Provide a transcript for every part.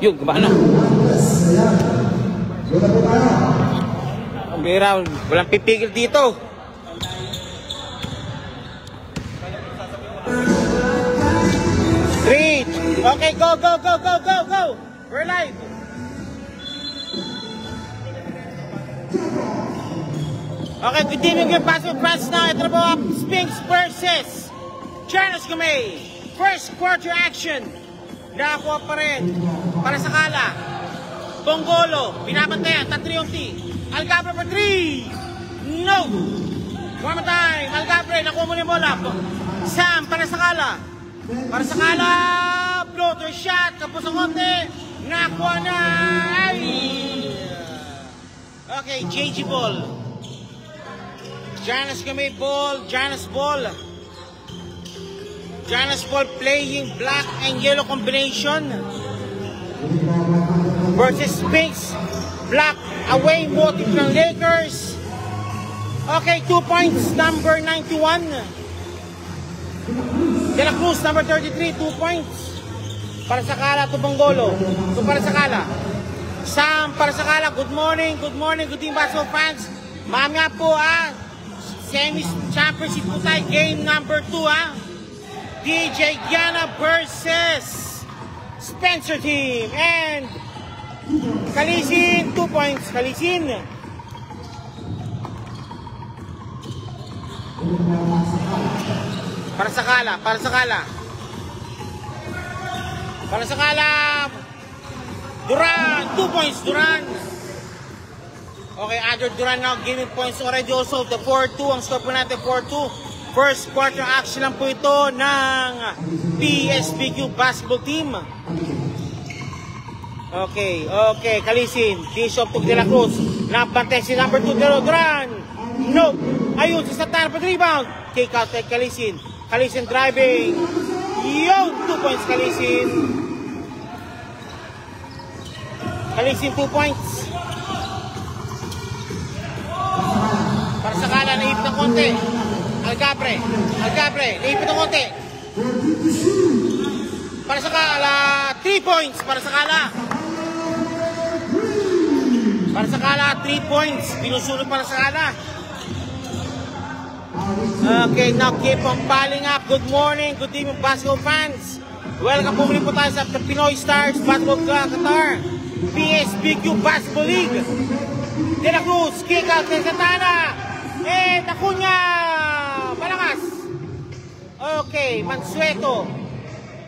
Yun, gumana. Ang bira, walang pipigil dito. Three. Okay, go. We're live. Okay, continuing yung Basketball France now. Ito na po ang Spinks versus Janus Gamay. First quarter action. Nakakuha pa rin para sa Kala. Bonggolo, binabantayan, Tatriumti. Algabre for 3. No! One more time. Algabre, nakuha mo yung bola. Sam, para sa Kala. Para sa Kala. Floater shot. Kapos ang konti. Nakuha na. Ay! Okay, JG ball. Janus Gamay ball. Janus ball. Janus ball playing black and yellow combination versus Spinks black away motive ng Lakers. Okay, 2 points, number 91. De La Cruz, number 33, 2 points. Para sa Kala, to Bonggolo. To para sa Kala. Sam, para sa Kala, good morning, good evening basketball fans. Mamaya po semi-championship po tayo, game number 2 DJ Gianna versus Spencer team and Kalisin, 2 points, Kalisin. Para sa Kala. Duran, 2 points, Duran. Okay, Andre Duran now giving points already also. The 4-2, ang score po natin 4-2. First quarter action lang po ito ng PSBQ basketball team. Okay, Kalisin. Bishop to De La Cruz. Napantay si number 2, Duran. No. Ayun, si Santana for rebound. Kick out kay Kalisin. Kalisin driving. Yun, 2 points Kalisin. Kalisin 2 points. Para sa Kala, naipit ng konti. Algabre, naipit ng konti. Para sa Kala, 3 points. Para sa Kala, 3 points. Pinusulog para sa Kala. Okay, now keep on piling up. Good morning, good evening basketball fans. Welcome po muli po tayo sa Pinoy Stars Basketball Qatar PSBQ Basketball League. De La Cruz, kick out kay Santana. And Acuña, malakas. Okay, Mansueto.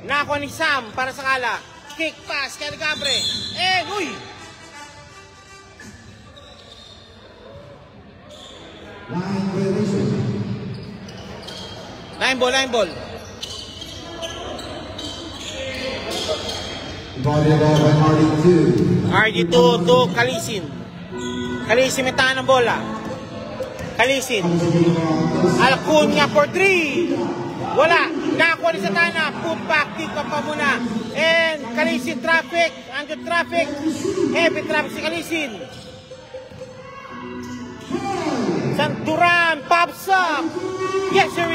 Nakuha ni Sam para sa Kala. Kick pass kay Algabre. And uy! Line ball. RD2 to Kalisin. Kalisin may tahan ng bola. Kalisin. Acuña for 3. Wala. Nakuha ni Santana. Put back. Kick pa muna. And Kalisin traffic. Under traffic. Heavy traffic si Kalisin. Duran pops up. Yes, sir.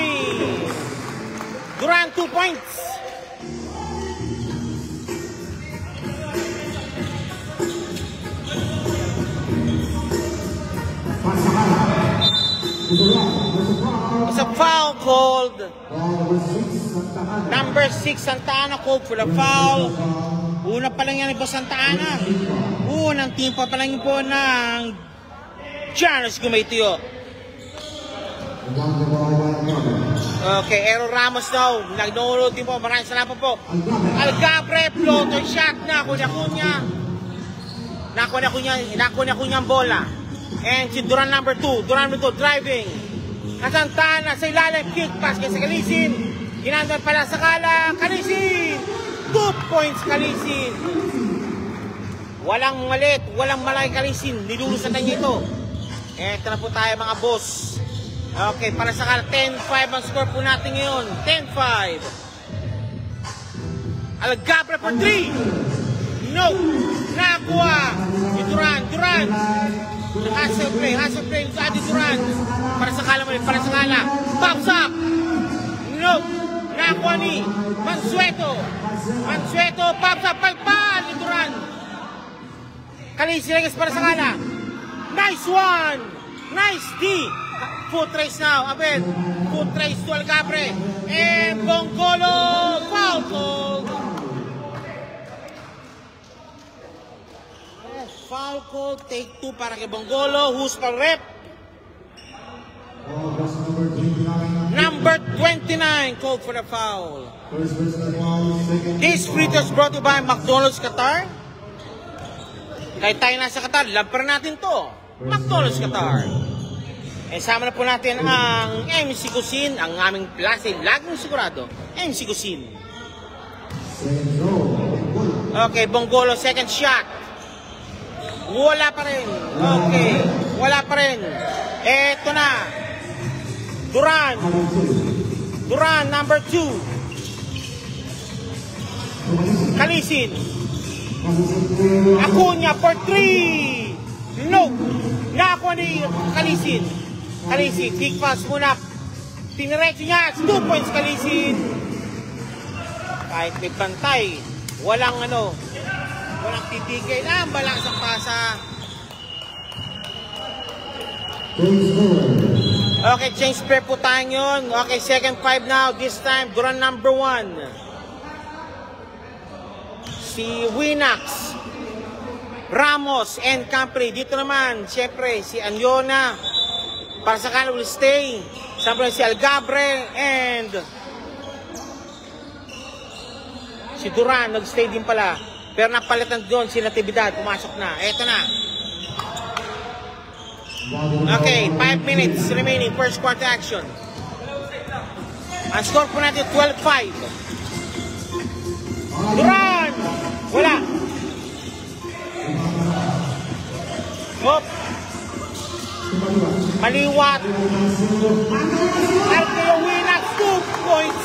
Duran 2 points. It's a foul called. Number 6 Santana called for the foul. Una pa lang yan po Santana. Unang team pa lang po ng Janus Gamay. Okay, Ero Ramos now. Nag-download din po. Maraming salamat po. Algabre, floater shot. Nakuha niya ang bola. And si Duran number 2. Driving. At Santana sa ilalim. Kick pass kay sa Kalisin. Ginandon pala sa Kala. Kalisin. 2 points Kalisin. Walang malit. Walang malaki Kalisin. Nilulusan na niya ito. Eto na po tayo mga boss. Okay, para sa Kala, 10-5 ang score po natin ngayon. 10-5. Algabre for 3. No. Nakuha. Duran. Hustle play sa Adi Duran. Para sa Kala. Pops up. No. Nakuha ni Mansueto. Pops up. Palpal ni Duran. Khaleesi Reyes para sa kala. Nice one! Nice D! Foot race now, Abel. Foot race to Algabre. And Bongolo! Foul call! Foul call, take 2 para kay Bongolo. Who's pa rep? Number 29 called for the foul. This free throw is brought to you by McDonald's Qatar. Kahit tayo nasa Qatar, lamper natin to. McDonald's Qatar. E sama na po natin ang MC Cuisine, ang aming klase, laging sigurado, MC Cuisine. Okay, Bongolo, second shot. Wala pa rin. Okay, wala pa rin. Eto na. Duran. Duran, number 2. Khaleesi. Acuna for 3. Nope. Nakakuha ni Khaleesi. Khaleesi, kick pass muna. Tiniretso niya. 2 points Khaleesi. Kahit may bantay, walang walang titigay na. Balas ang pasa. Okay, change pair po tayo yun. Okay, second 5 now. This time, Duran number 1. Si Winax, Ramos, and Company. Dito naman, syempre, si Anyona. Para sa kanan will stay. Siyempre si Algabre and si Duran, nag-stay din pala. Pero napalitan doon si Natividad. Pumasok na. Eto na. Okay, 5 minutes remaining. First quarter action. Ang score po natin, 12-5. Duran! Wala. Hop. Maliwat. At kayo Winax, 2 points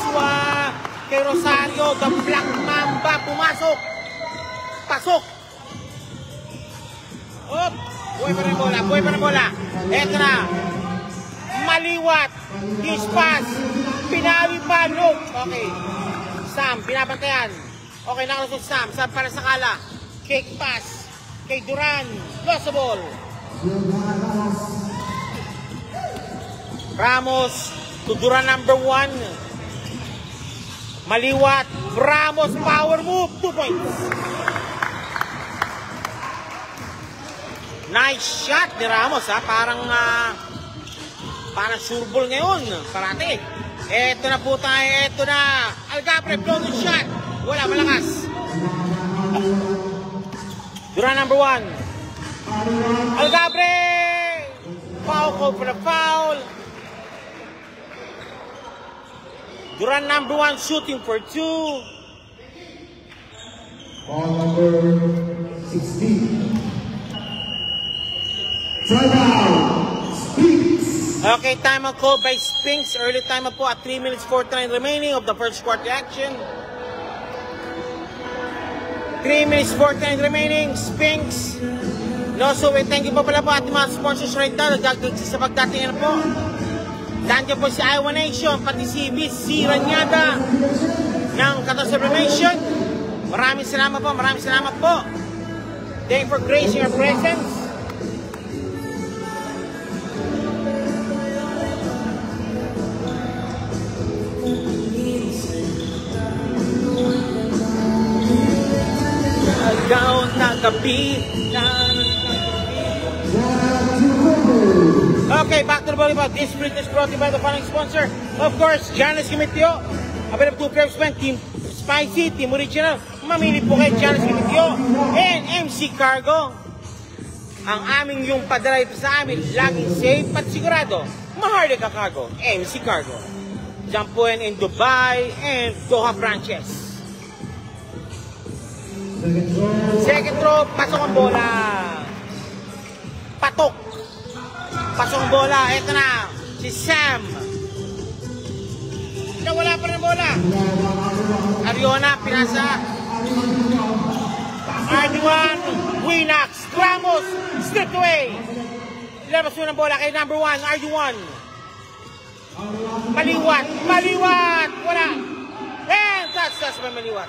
kay Rosario. The Black Mamba pumasok. Pasok. Hop. Buhay pa rin bola, buhay pa rin bola. Eto na. Maliwat. This pass. Pinawi pa. Look. Okay. Sam, pinabantayan. Okay, nakalusot Sam. Sam para sa kala. Kick pass. Kay Duran. Lost the ball. Ramos to Duran number 1. Maliwat. Ramos power move. 2 points. Nice shot ni Ramos ha. Parang surbol ngayon. Parate. Eto na po tayo. Eto na. Algabre floating shot. Wala, malakas. Duran number 1. Algabre. Foul call for the foul. Duran number 1 shooting for 2. Ball number 16. Timeout, Spinks. Okay, timeout call by Spinks. Early timeout po at 3 minutes 49 remaining of the first quarter action. 3 minutes 49 remaining. Spinks. No, so thank you po pala po ating mga sponsors right now. Nagdagdag sa pagdating po. Nandiyan po si Iowa Nation, pati si Miss C. Ranyada ng Catastrophe Nation. Maraming salamat po, maraming salamat po. Thank you for gracing your presence. Down na gabi. Okay, back to the volleyball. This sprint is brought to you by the following sponsor. Of course, Giannis Kimitio. Available 2 players, Team Spicy, Team Original. Mamili po kay Giannis Kimitio and MC Cargo. Ang aming yung padala ito sa amin, laging safe at sigurado. Maharlika Cargo, MC Cargo. Diyan po in Dubai and Doha branches. Second throw, pasok ang bola. Patok. Pasok ang bola. Ito na. Si Sam. Wala pa rin bola. Ariona, pinasa. RD1, Winax, Ramos, stripped away. Labas mo ng bola kay number 1, RD1. Maliwat. Maliwat. Wala. And touch last by Maliwat.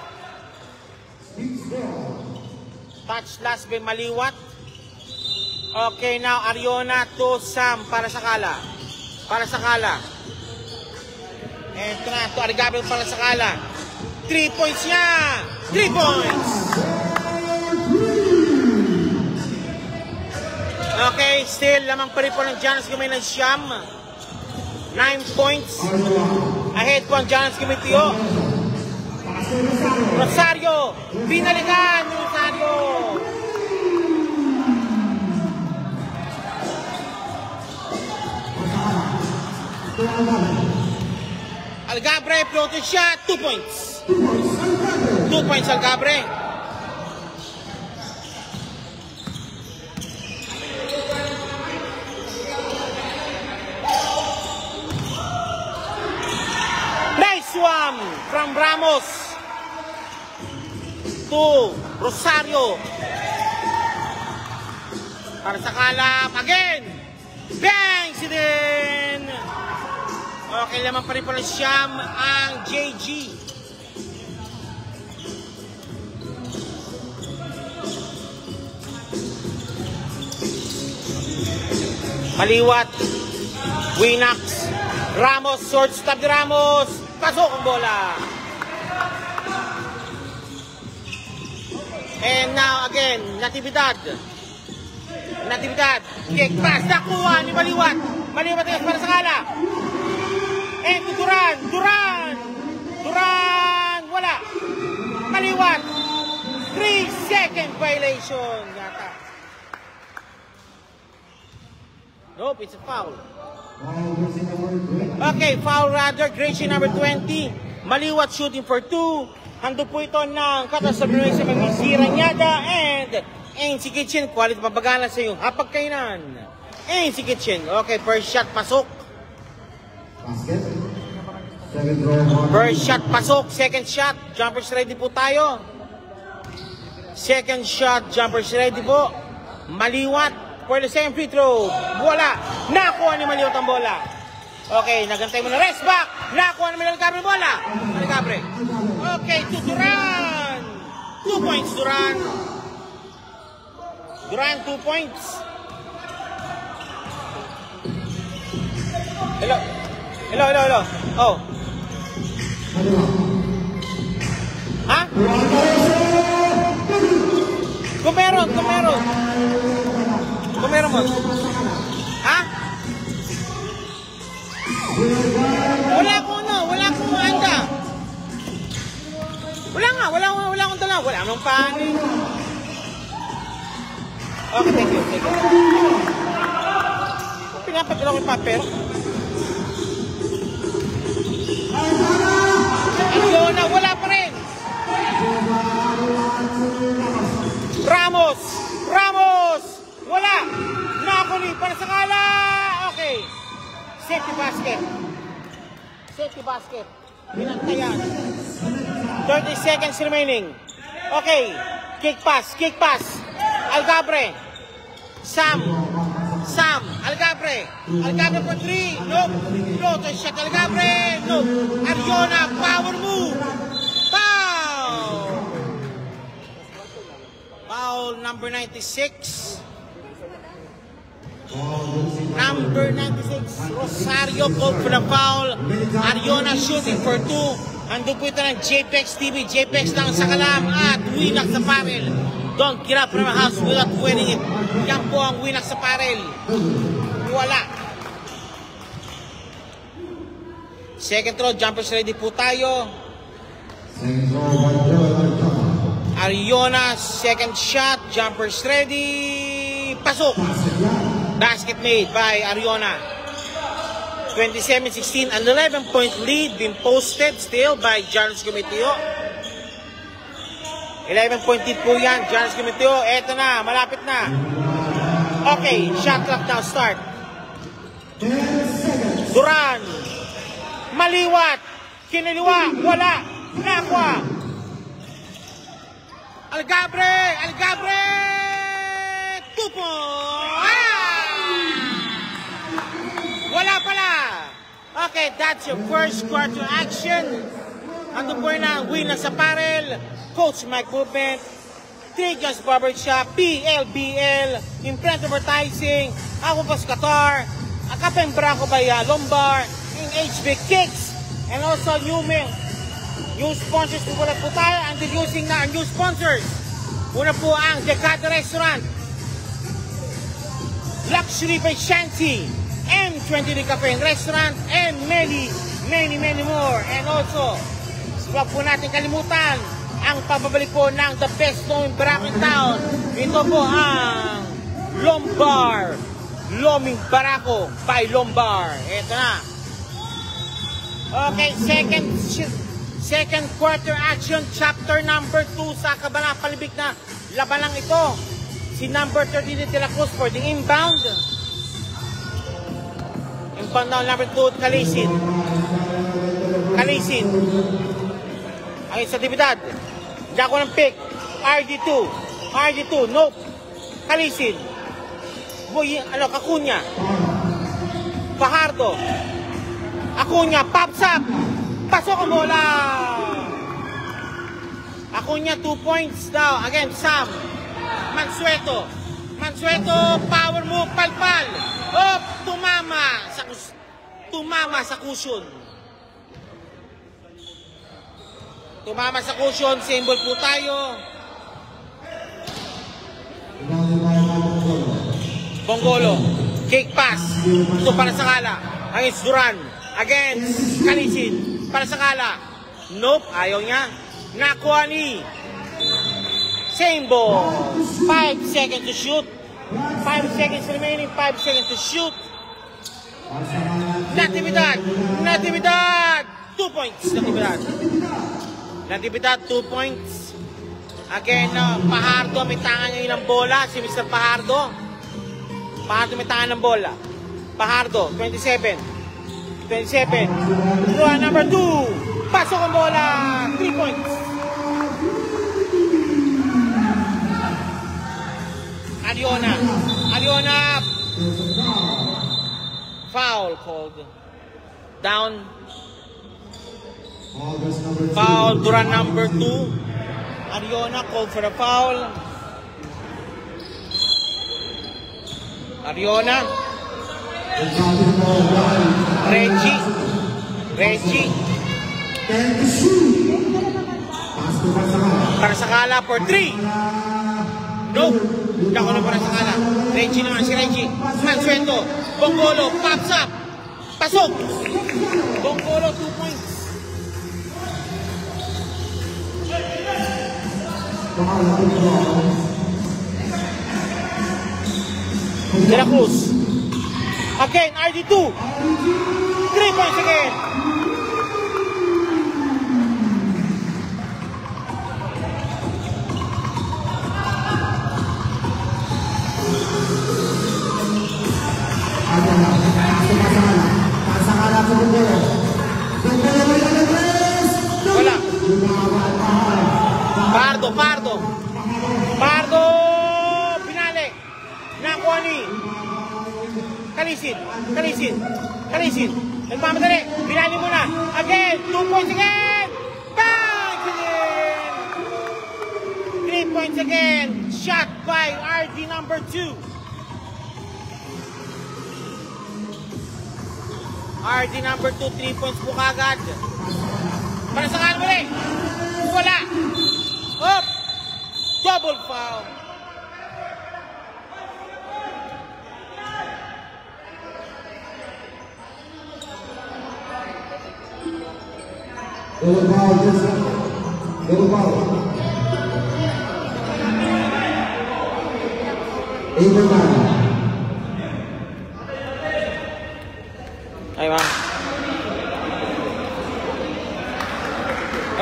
Touch last by Maliwat. Okay, now Ariona to Sam para sa Kala. Para sa Kala. Ito na, to Algabre para sa Kala. 3 points niya! 3 points! Okay, still lamang pa rin po ng Giannis Gumay ng Siyam. 9 points. Ahead po ang Giannis Gumay Tio. Rosario! Binalikan yung Rosario! Algabre, floating shot, 2 points. 2 points Algabre. Nice one from Ramos to Rosario. Para sa Kalap, again. Bang! Si din. Okay, laman pa rin pala Siyam ang JG. Maliwat. Winax. Ramos, short stop ni Ramos. Pasok ang bola. And now again, Natividad. Natividad. Kick pass. Nakuha ni Maliwat. Maliwat para sa Kala. And Duran! Duran! Duran! Wala! Maliwat! 3-second violation yata. Nope, it's a foul. Okay, foul rather. Gracie number 20. Maliwat shooting for 2. Hando po ito ng katasabi sa mga Siranyada and ANC Kitchen. Quality pabagala sa iyong hapagkainan. ANC Kitchen. Okay, first shot pasok. First shot pasok, second shot, jumpers ready po tayo. Second shot, jumpers ready po. Maliwat for the same free throw. Wala, nakuha ni Maliwat ang bola. Okay, nagantay mo na rest back. Nakuha ni Maliwat ang bola. Algabre. Okay, to Duran. 2 points Duran. Duran 2 points. Hello. Hello, hello, hello. Oh. Ha? Kung meron. Kung meron mo. Ha? Wala akong anda. Wala akong dala. Wala akong paano. Okay, thank you. Pinapadala ko yung paper. Ariona, wala pa rin. Ramos, wala. Nakuli para sa Kala. Okay. Safety basket. Binantayan. 30 seconds remaining. Okay. Kick pass. Algabre. Sam, Algabre for 3, nope. Floater shot, Algabre, nope. Ariona, power move. Foul number 96. Number 96, Rosario called for the foul. Ariona shooting for 2. Andun po ito ng JPEX TV. JPEX lang sa Kalam at Winax sa Parel. Don't get up from a house without winning it. Yan po ang Winax sa Parel. Wala. Second throw, jumpers ready po tayo. Ariona, second shot, jumpers ready. Pasok. Basket made by Ariona. 27-16, an 11-point lead being posted still by Giannis Gumitio. 11-point lead po yan, Giannis Gumitio. Eto na, malapit na. Okay, shot clock now, start. Duran. Maliwat. Kinaliwa. Wala. Nakwa. Algabre. 2 points. Wala pala. Okay, that's your first quarter action. Ando po na Winax sa Parel. Coach Mike Movement. Trigas Barbershop, PLBL, Imprint Advertising, Aquabus Qatar, Akapen Braco Baya, Lombar, and HB Kicks, and also new sponsors po muna po tayo. Introducing na ang new sponsors. Una po ang Decada Restaurant, Luxury by Shanty, M23 Cafe and Restaurant, and many more. And also, huwag po natin kalimutan ang pababalik po ng the best known Barako in town. Ito po ang Lombar, Loming Barako by Lombar. Ito na. Okay, second quarter action, chapter number 2 sa kabalapalibig na labanang ito. Si number 30 de la Cruz for the inbound. Inbound down number 2, Kalisin. Ay sa Dividad. Diyan ko ng pick. RD2, nope. Kalisin. Kakunya. Fajardo. Acuña, pops up. Pasok ang bola. Acuña, 2 points now. Again, Sam. Mansueto, power move, palpal. Oh, tumama sa cushion. Symbol po tayo. Bongolo, kick pass. Ito para sa Kala. Against Duran. Against Kalisin. Para sa Kala. Nope, ayaw niya. Nakuha ni same ball. 5 seconds to shoot. 5 seconds remaining. 5 seconds to shoot. Natividad. 2 points. Natividad, 2 points. Again, Fajardo, may tangan ngayon ng bola. Si Mr. Fajardo may tangan ng bola. Fajardo, 27. Draw number 2. Pasok ang bola. 3 points. Aliona. Foul called. Down. Foul, Duran number 2. Aliona called for a foul. Aliona. Reggie. Para sa Kala for 3. Nope. Dako na para sa Kala. Reggie naman, si Reggie. Mansueto. Bongolo, pops up. Pasok. Bongolo, 2 points. De la Cruz. Again, RD2. 3 points again. Wala. Pardo. Pinalik. Nakuha ni Kalisin. Nagmamadali. Pinali mo na. Again. 2 points again. Bang! 3 points again. Shot by RD number 2. RD number 2, 3 points po kagad. Para sa kanan muli. Wala. Up. Double foul. Double foul. Ay, ma'am.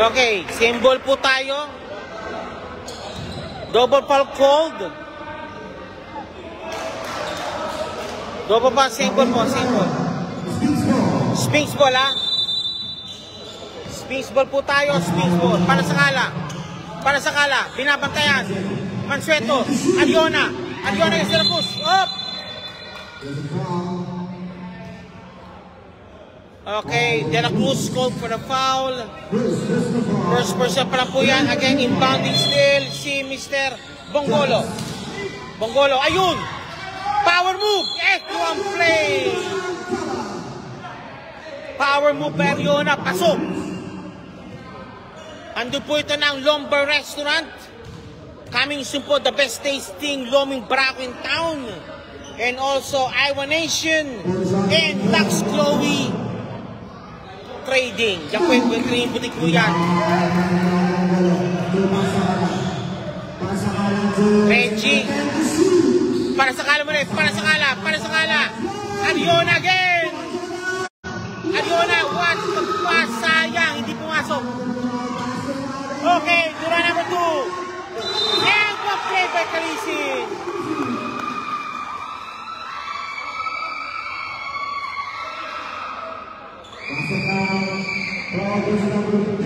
Okay, symbol po tayo. Double foul called. Double foul, symbol po, symbol. Sphinx ball, ha? Sphinx ball po tayo, Sphinx ball. Para sa Kala. Binabantayan. Mansueto. Aliona yung Syracuse. Up! Okay, De La Cruz called for the foul. First person para po yan. Again, inbounding still si Mr. Bonggolo. Bonggolo, ayun! Power move! F1 play! Power move by Ariona, pasok! Ando po ito ng Lumber Restaurant. Coming soon po, the best tasting Loming Braco in town. And also, Iowa Nation and Lux Chloe Trading. Diyan po yung butik po yan. Reggie. Para sa kala mo rin. Para sa kala. Para sa kala. Ariona again. Ariona. What? Sayang. Hindi pumasok. Okay. Dura number 2. And the play by Kalisin.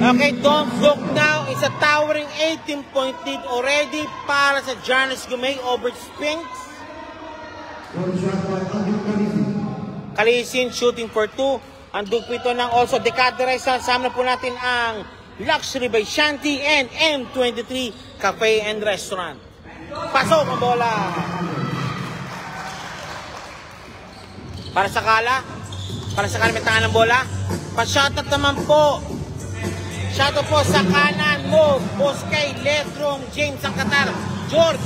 Okay, don't look now. It's a towering 18-point lead already para sa Giannis Gumay over Spinks. Kalisin shooting for 2. Andun po ito ng also Decade Restaurant. Sama po natin ang Luxury by Shanty and M23 Cafe and Restaurant. Pasok ang bola. Para sa kala. Para sa kala may tangan ng bola. Pa-shoutout naman po. Shoutout po sa kanan mo. Boskay, Ledrom, James ang Qatar, George.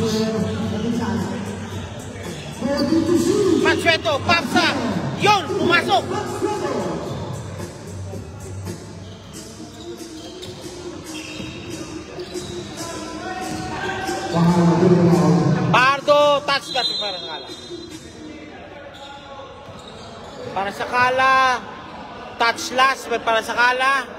Mansueto, Papsa. Yun, pumasok. Pardo, touchdown para sa kala. Para sa kala. Touch last para sa kala.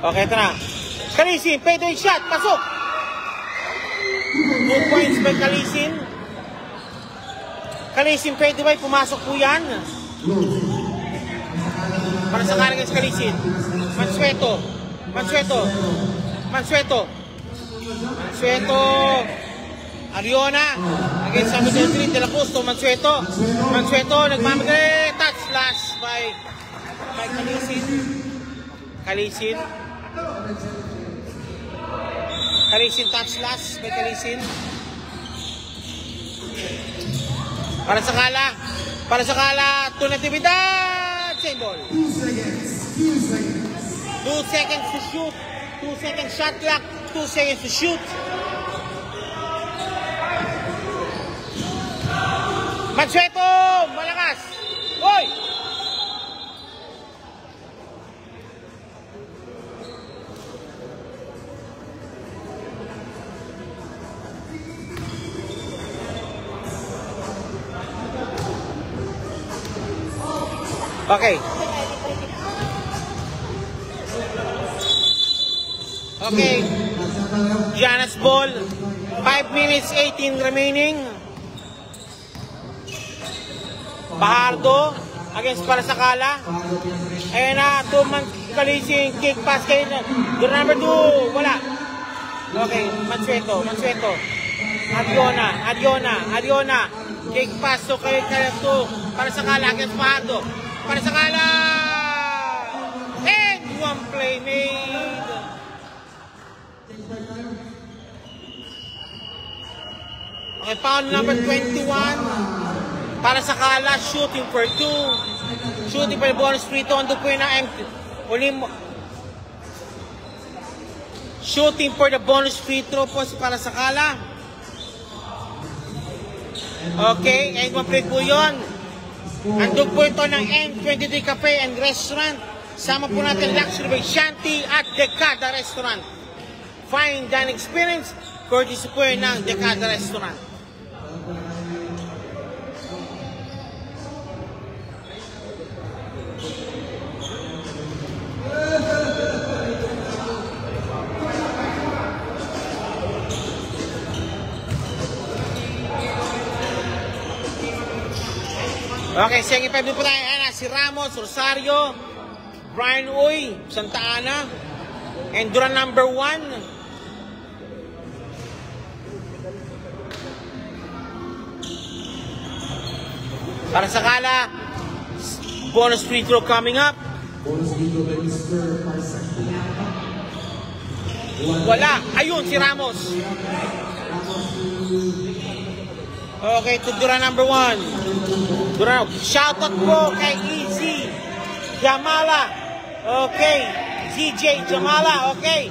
Okay, ito na. Kalisin, fadeaway shot, pasok. 2 points by Kalisin. Kalisin, fadeaway, pumasok po yan. Para sa kala guys, Kalisin. Mansueto. Mansueto. Mansueto. Mansueto. Ariona against San Miguel de la Pusto. Mansueto. Mansueto nagmamagay. Touch last by Kalisin. Kalisin. Kalisin touch last by Kalisin. Para sa kala. Para sa kala. Tunatibidad. Same ball. 2 seconds to shoot. 2 seconds shot clock. 2 seconds to shoot. Mansueto! Malakas! Hoy! Okay. Okay. Giannis ball. 5 minutes 18 remaining. Bahardo against para sa kala. Ayan na, 2 man Kalisin, kick pass kay number 2, wala. Okay, Mansueto, Mansueto. Ariona, Ariona, Ariona. Kick pass to kay 2 para sa kala against Bahardo. Para sa kala. And 1 play made. Okay, foul number 21. Para sa kala, shooting for 2. Shooting for the bonus free throw. Ando po yun na empty. Shooting for the bonus free throw po para sa kala. Okay, and 1 play po yun. Ando po ito ng M23 Cafe and Restaurant. Sama po natin Luxury by Shanty at Decade Restaurant. Fine dining experience. Courtesy po yun ng Decade Restaurant. Okay, sige, 5 po tayo. Ayan, si Ramos, Rosario, Brian Uy, Santa Ana, and Duran number 1. Para sa kala, bonus free throw coming up. Bonus video by Mr. Parsec. Wala. Ayun, si Ramos. Okay, to Duran number 1. Duran. Shoutout po kay Easy Jamala. Okay. ZJ Jamala. Okay.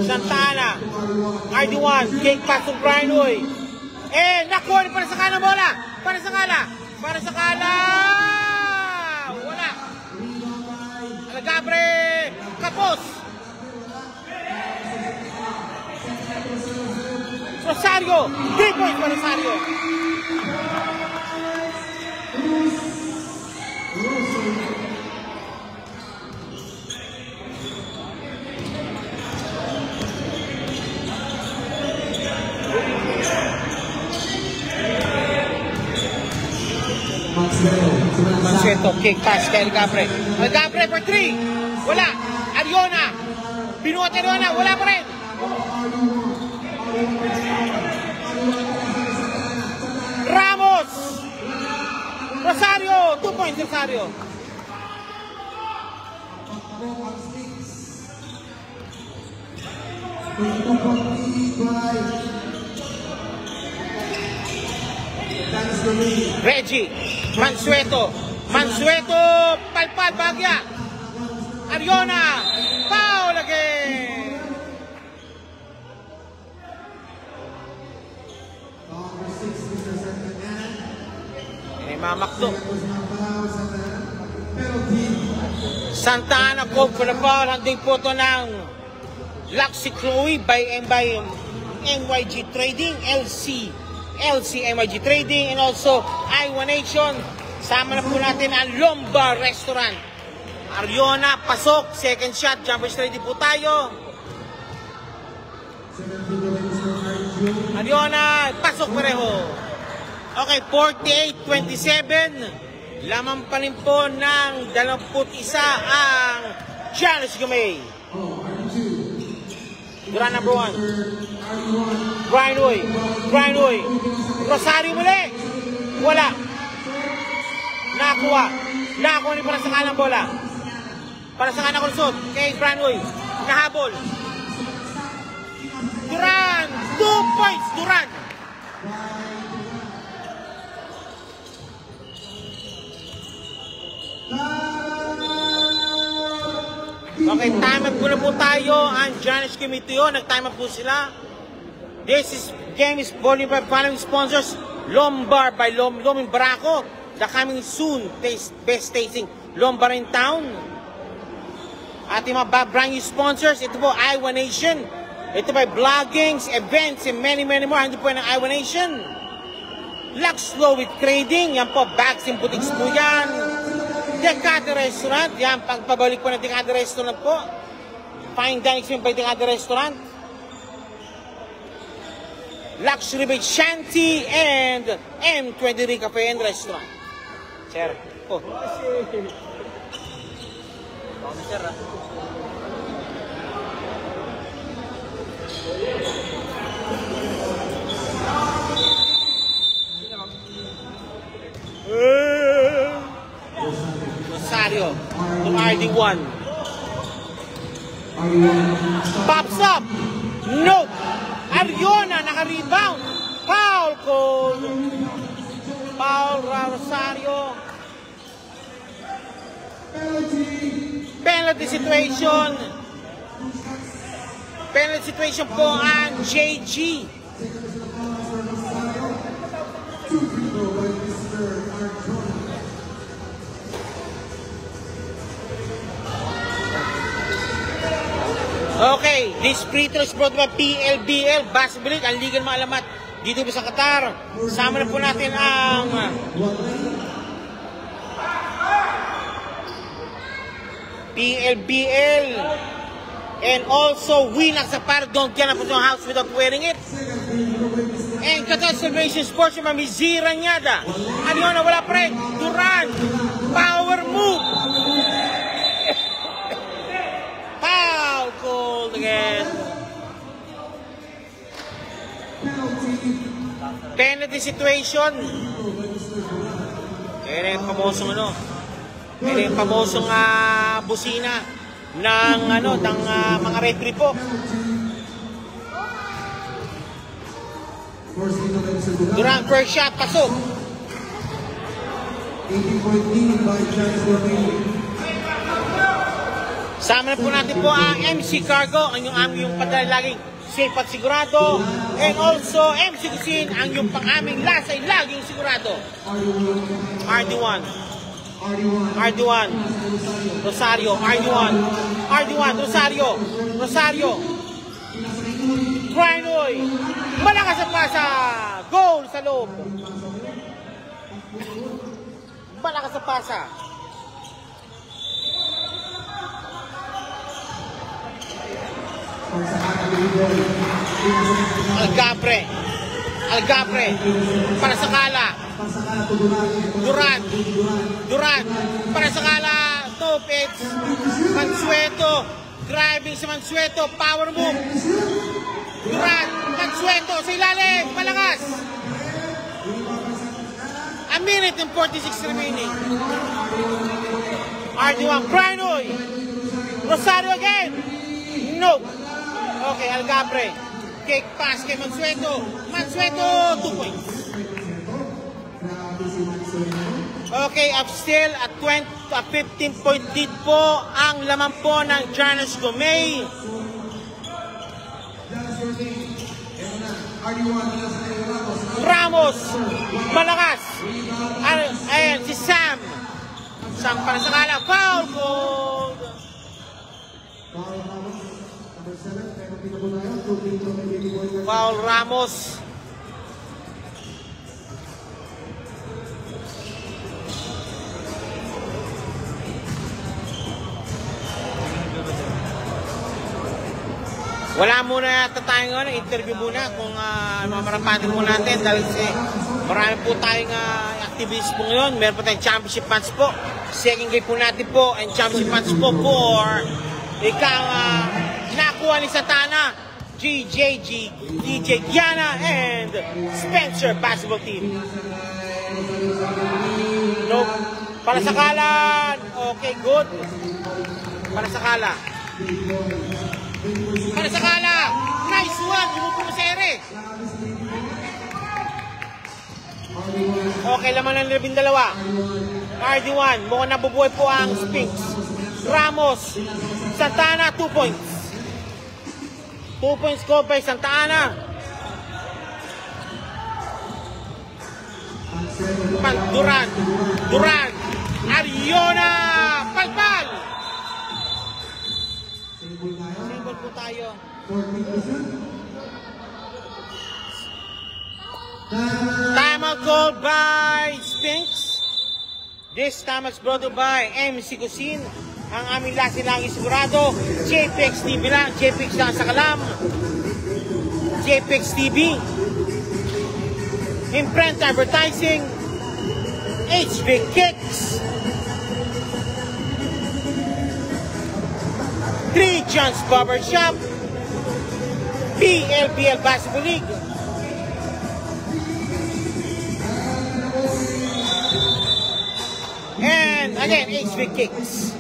Santana. RD1. Cake pass to Brian Uy. Naku, para sa kala bola. Para sa kala. Para sa kala. Wala. Alagabre. Kapos. Rosario. 3 points para Rosario. Mansueto, kick pass kay Algabre. Algabre for 3. Wala. Ariona. Binuot Ariona. Wala pa rin. Ramos. Rosario. 2 points Rosario. Reggie. Mansueto. Mansueto. Palpal Bagya. Ariona. Foul again. Mamakto. Santana called for the foul. Handing po ito ng Luxy Chloe by MYG Trading, LC MYG Trading, and also I1 Nation. Sama na po natin ang Lombard Restaurant. Ariona, pasok. Second shot. Jumpers ready po tayo. Ariona, pasok pareho. Okay, 48-27. Lamang pa rin po ng 21 ang Giannis Gumay. Duran number 1. Brian Uy. Rosario muli. Wala. Nakakuha ni para sa kanang bola. Para sa kanang kulusot. Kay Brian Uy. Nahabol. Duran. 2 points. Duran. Okay, time up po na po tayo. Ang Giannis Committee yun. Nag-time up po sila. Game is bowling by following sponsors. Lombard by Loming Barako. The coming soon best tasting Lombard in town. Ating mga brand new sponsors. Ito po, I1 Nation. Ito by bloggings, events, and many more. Hindi po ng I1 Nation. Lux Slow with Trading. Yan po, bags and boutiques po yan. Decade Restaurant. Yan, pagpabalik po ng Decade Restaurant po. Fine dining experience by Decade Restaurant. Luxury Beach Shanty and M23 Cafe and Restaurant. Sir. Oh. Sir, Rosario to RD1. Pops up. No. Ariona naka-rebound. Foul call. Foul Rosario. Penalty situation. Penalty situation po ang JG. Okay, this free throw is brought by PLBL, Basketball League, ang liga ng mga alamat dito sa Qatar. Sama na po natin ang PLBL and also Winak sa par, don't get up from your house without wearing it. And Qatar Celebration Sports yung Mamizira Nyada. Ano yun, wala pa rin. Duran, power move. Called again. Penalty situation. Kaya na yung pamosong ano. Ito yung pamosong busina ng mga referee po. Durant, first shot, pasok. 18-point lead by Giants Gourmet. Sama na po natin po ang MC Cargo, ang yung padala laging safe at sigurado. And also MC Cuisine, ang yung pang-aming lasay laging sigurado. RD1. Rosario, RD1, Rosario. Grinoy, malakas ang pasa. Goal sa loob. Malakas ang pasa. Algapre. Para sa Kala. Durant. Para sa Kala. Topets. Mansueto. Driving si Mansueto. Power move. Durant. Mansueto sa ilalim. Malakas. A minute and 46 remaining. RD1. Grinoy. Rosario again. No. Okay, Algapre. Kick pass kay Mansueto. 2 points. Okay, up still at 15-point lead po ang laman po ng Giants Gourmet. Ramos, malakas. Ayan, si Sam. Sam para sa Kala. Foul goal. Foul Ramos. Wala muna yata tayo ngayon, interview muna kung mamarapatin po natin dahil marami po tayong activities po ngayon. Meron po tayong championship match po. Second game po natin po and championship match po for ikaw nakuha ni Satana, GJG, DJ Gianna, and Spencer basketball team. Nope. Para sa Kalan. Okay, good. Para sa Kala. Para sa Kala. Nice one. Lumupo mo sa ere. Okay, laman ng 12. RD1. Mukhang nabubuhay po ang Sphinx. Ramos. Santana, 2 points. 2 points score by Santa Ana. Durant. Ariona. Palpal. Single po tayo. Timeout called by Sphinx. This time it's brought to by MC Cuisine. Ang aming lasi-lagi sigurado. JPEX TV lang. JPEX lang sa Kalam. JPEX TV. Imprint Advertising. HB Kicks. 3 John's Barbershop. PLBL Basketball League. And again, HB Kicks.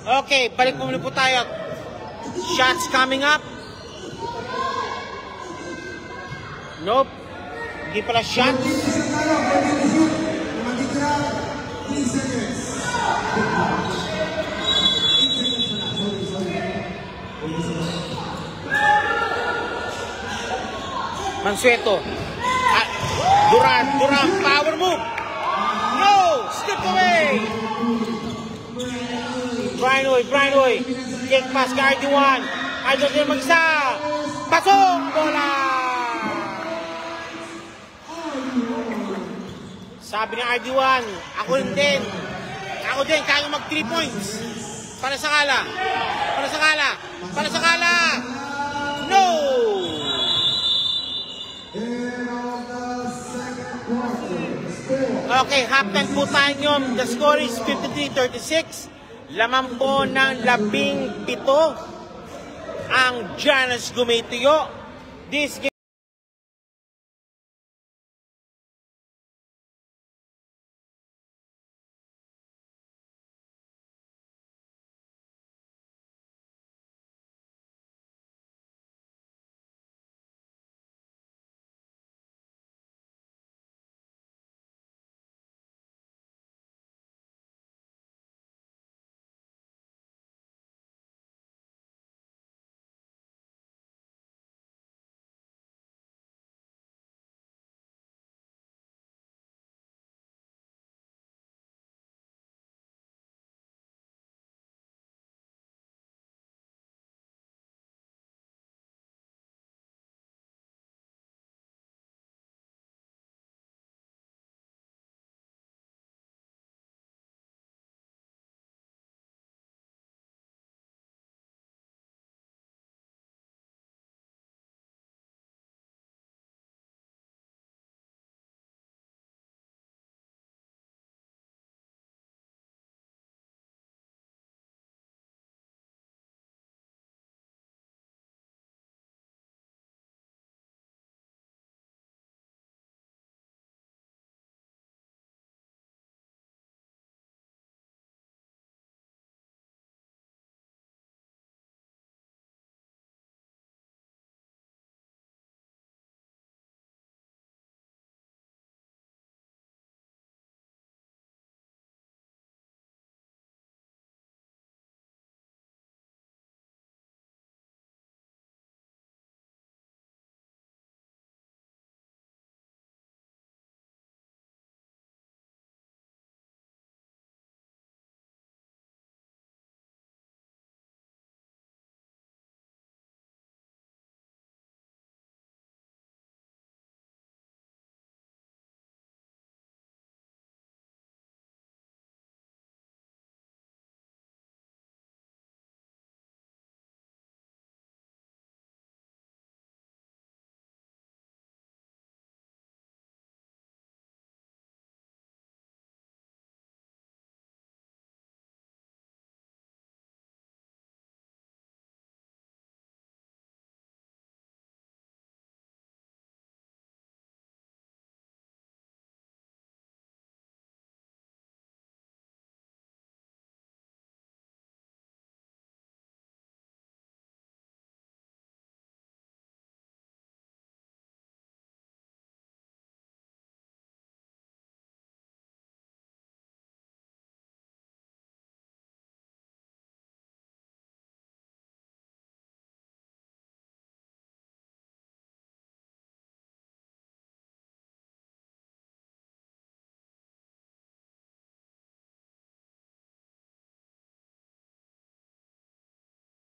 Okay, balik muna po tayo. Shots coming up. Nope. Hindi pala shots. Mansueto. Durant, power move. No! Step away! Grinoy. Kick pass ka RD1. RD1 din mag-isa. Pasok! Bola! Sabi ni RD1, ako din, kaya mag 3 points. Para sa Kala. No! Okay, halftime po tayo nyo. The score is 53-36. Laman po ng 17 ang Giants Gourmet. This game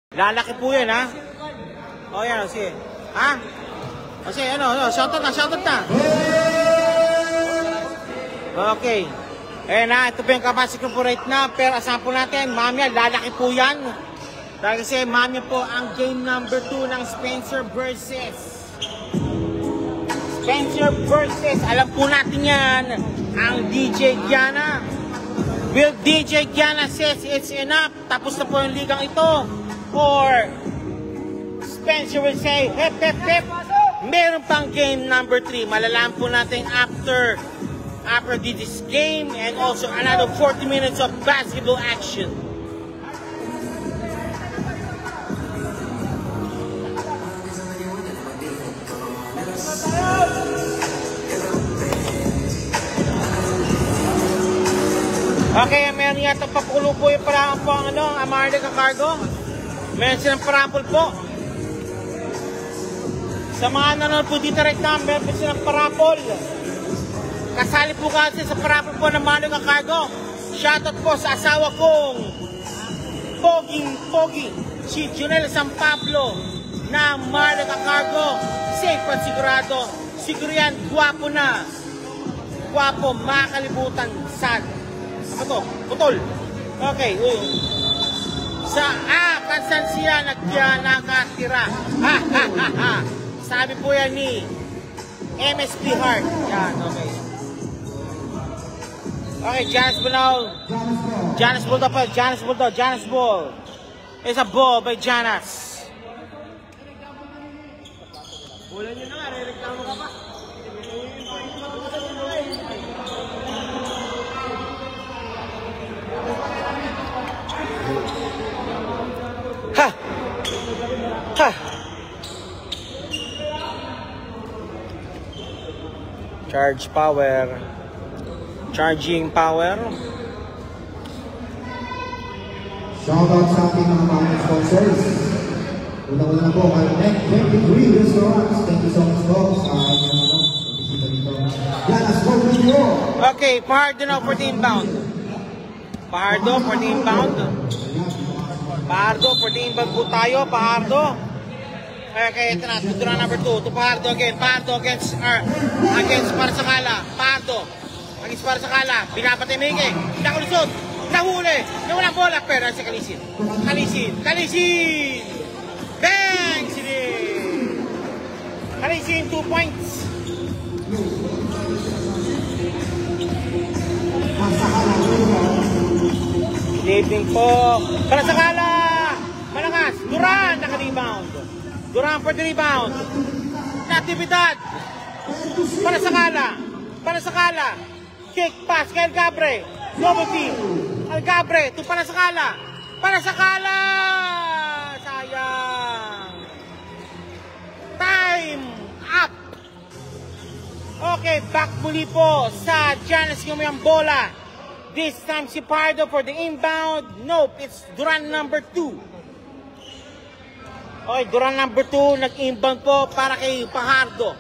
Lalaki po yan, ha? O, yan, sige. Ha? O, sige, shoutout na. Okay. Eh na, ito po yung capacity po right na. Pero asahan po natin, mamaya, lalaki po yan. Dahil kasi mamaya po ang game number 2 ng Spencer versus. Alam po natin yan, ang DJ Gianna. Will DJ Gianna says it's enough? Tapos na po yung ligang ito. Or Spencer will say, hep, hep, hep. Meron pang game number 3. Malalaman po natin after this game and also another 40 minutes of basketball action. Okay, meron yata papulo po yung parang po ang Marlica Cargo. Meron silang parapol po. Sa mga nanonood po dito right now, meron po silang parapol. Kasali po kasi sa parapol po ng Marlica Cargo. Shoutout po sa asawa kong Pogi, si Junel San Pablo na Marlica Cargo. Safe at sigurado. Siguro yan, gwapo na. Gwapo, makakalibutan. Sad. Ano to? Putol. Okay. Kasan siya nakatira. Sabi po yan ni MSP Heart. Yan, okay. Okay, Janice Ball. It's a ball by Janice. Ulan nyo na nga, re-reklamo ka pa. Ha! Charge power. Charging power. Shoutout sa ating mga sponsors. Una-una po, Net 23 Restaurants. Thank you so much po sa inyong bisita dito. Gianna Sport Video. Okay, Pahardo now for the inbound. Pahardo for the inbound po tayo. Pahardo. Okay, ito na. Ito na number 2. To Pahardo again. Pahardo against Parsakala. Pahardo against Parsakala. Binapatay Mike. Nakulusot. Nahuli. Nawalang bola. Pero si Kalisin. Bang! Kalisin 2 points. Living po. Parsakala. Malakas. Duran naka-rebound. Duran for the rebound. Natividad. Parsakala. Kick pass kay Algabre. Double team. Algabre to Parsakala. Sayang. Time up. Okay, back muli po sa Janice yung may bola. This time si Pardo for the inbound. Nope, it's Duran number 2. Okay, Duran number 2, nag-inbound po para kay Pahardo.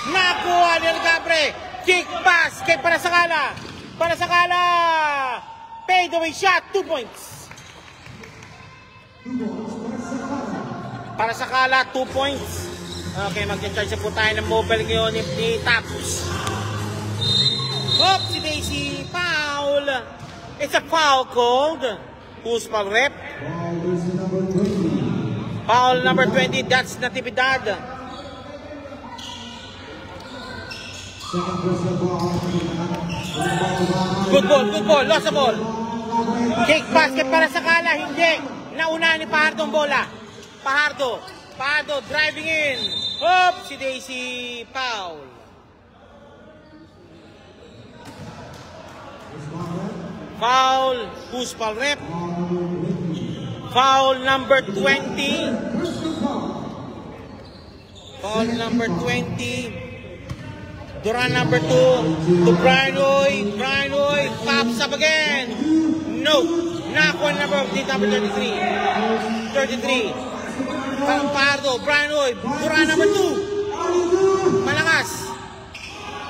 Nakuha ni Algabre. Kick pass kay Parsakala. Fade away shot, 2 points. Parsakala, 2 points. Okay, mag-charge po tayo ng mobile ngayon ni Taps. Si Daisy, foul. It's a foul called. Who's foul rep? Foul number 20, that's Natividad. Good ball, lost the ball. Kick basket para sa Kala, hindi. Nauna ni Pahardo ang bola. Pahardo driving in. Si Daisy, foul. Foul, who's foul rep? Foul number 20. Duran number 2 to Brian Roy pops up again. No. Nakuha number 33. Pardo, Brian Roy, Duran number 2. Malakas.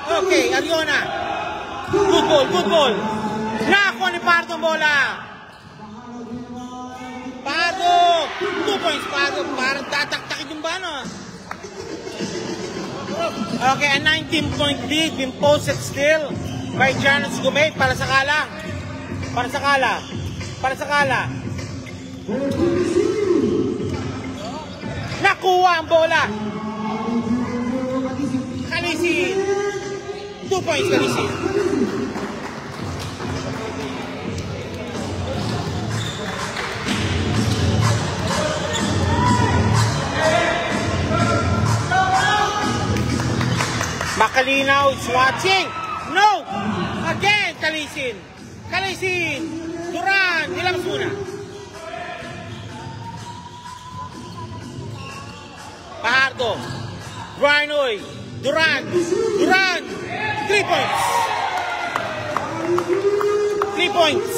Okay, Ariona. Good ball, good ball. Nakakuha ni Pardo ang bola. Pardo! 2 points, Pardo. Parang tataktakin yung bano. Okay, a 19-point lead being posted still by Giannis Gumay para sa Kala. Para sa Kala. Para sa Kala. Nakuha ang bola. Kalisin. 2 points, Kalisin. Makalinaw is watching. No! Again, Kalisin. Kalisin. Duran. Nilabas muna. Pahardo. Brinoy. Duran. Duran. 3 points. 3 points.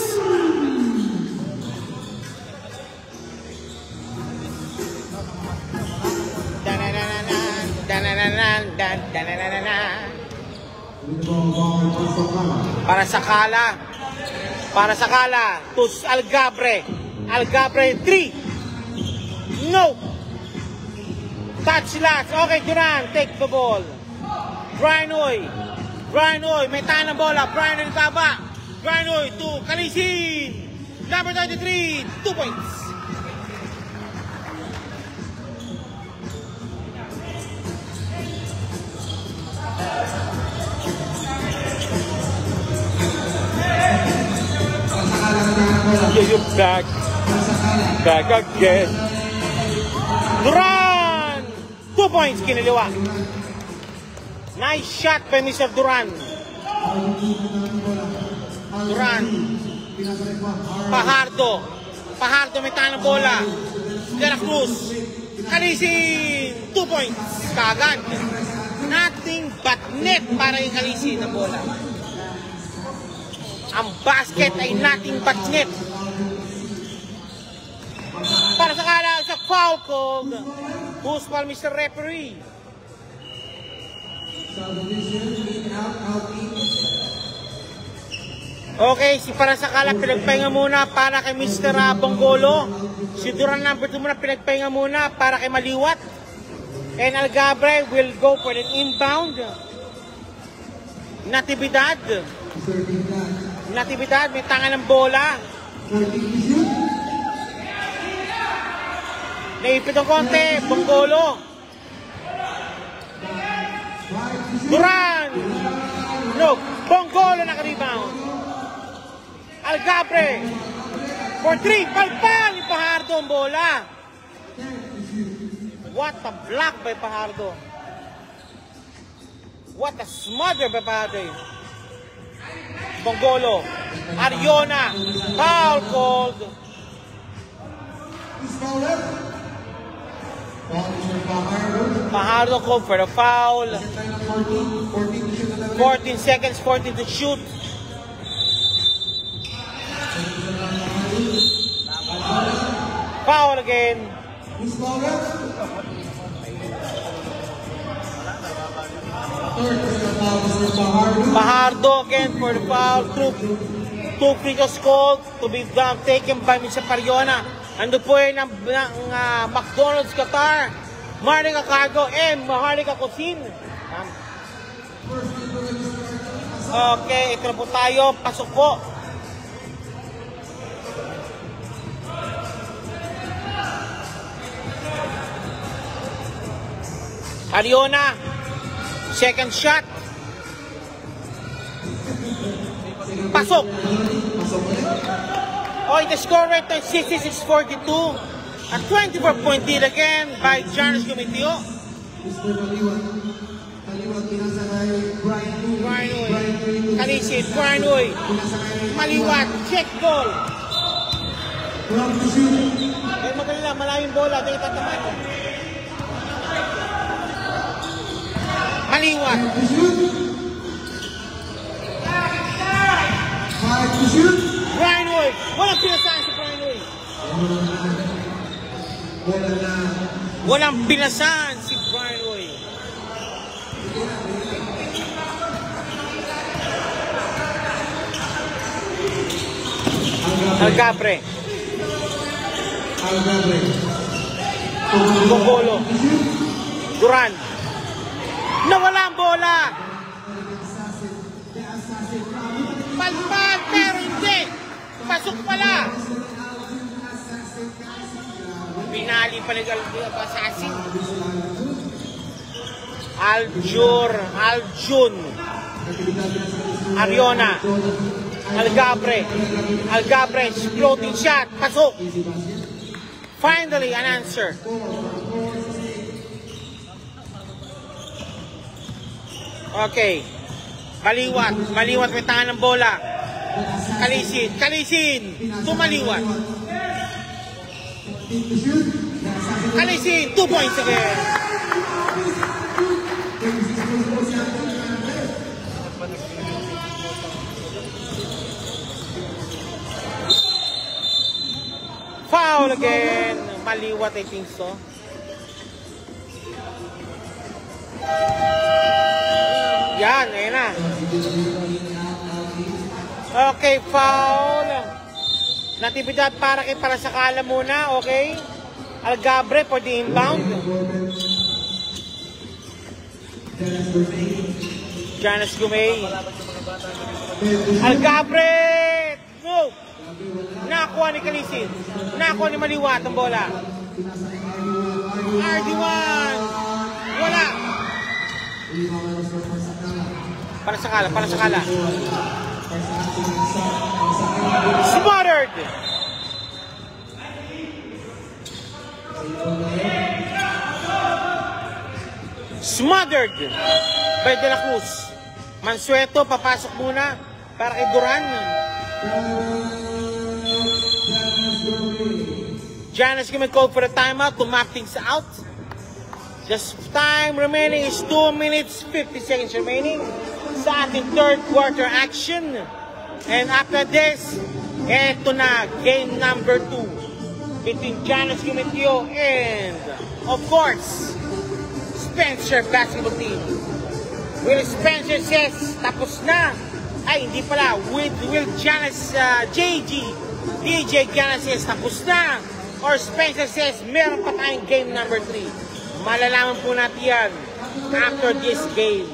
Para sa Kala. Para sa Kala. To Algabre. Algabre 3. No. Touch last. Okay, Duran. Take the ball. Brinoy. Brinoy. May tahan ng bola. Brinoy baba. Brinoy to Kalisin. Number 33. 2 points. You're back. Back again. Duran! 2 points, kiniliwa. Nice shot by Mr. Duran. Duran. Pahardo. Pahardo may tahan ng bola. De La Cruz. Kalisin. 2 points. Kagad. Nothing but net para yung Kalisin ng bola. Ang basket ay nothing but net. Para sa Kala sa foul called. Who's for Mr. Referee? Okay, si para sa Kala pinagpahinga muna para kay Mr. Bonggolo. Si Duran number 2 muna pinagpahinga muna para kay Maliwat. And Algabre will go for an inbound. Natividad. Natividad, may tangan ng bola. Naipit ang konti, Bonggolo. Duran! No, Bonggolo naka-rebound. Algabre. For 3, palpal ni Pahardo ang bola. What a block by Pahardo. What a smother by Pahardo. Bonggolo. Ariona. Foul called. Pahardo called for the foul. 14 seconds, 14 to shoot. Foul again. Pahardo again for the foul. Two free throws called to be taken by Mr. Ariona. Ando po yun ng McDonald's Qatar, Maharlika Cargo, and Maharlika Cuisine. Okay, ito na po tayo. Pasok po. Ariona, second shot. Pasok. Oh, the score right now is 66-42. A 24-point lead again by Giannis Gumitio. Brinoy. Kalisin. Brinoy. Maliwat. Check ball. Ay, magaling lang. Malayong bola. Dahil tataman. Maliwat. Brinoy. Walang pinasahan si Brinoy. Walang pinasahan si Brinoy. Algabre. Bongolo. Duran. Nawala ang bola. Palpal, pero hindi. Pasok pala. Pinali pa nag-assassin. Aljun. Ariona. Algabre. Floating shot. Pasok. Finally, an answer. Okay. Maliwat may tangan ng bola. Kalisin. Tumaliwat. Kalisin. 2 points again. Foul again. Maliwat, I think so. Yan, ayun na. Okay, foul. Natividad para sa kala muna, okay? Algabre for the inbound. Janice Gumay. Algabre! No! Nakuha ni Kalisin. Nakuha ni Maliwat ang bola. RD1! Wala! Para sa kala. Smothered! By De La Cruz. Mansueto, papasok muna para kay Duran. Janice Gumay called for a timeout to map things out. Just time remaining is 2 minutes 50 seconds remaining sa ating third quarter action. And after this, eto na, game number 2 between Janice Gumay and, of course, Spencer basketball team. Will Spencer says, tapos na. Ay, hindi pala. Will Janice, DJ Janice says, tapos na. Or Spencer says, meron pa tayong game number 3. Malalaman po natin yan after this game.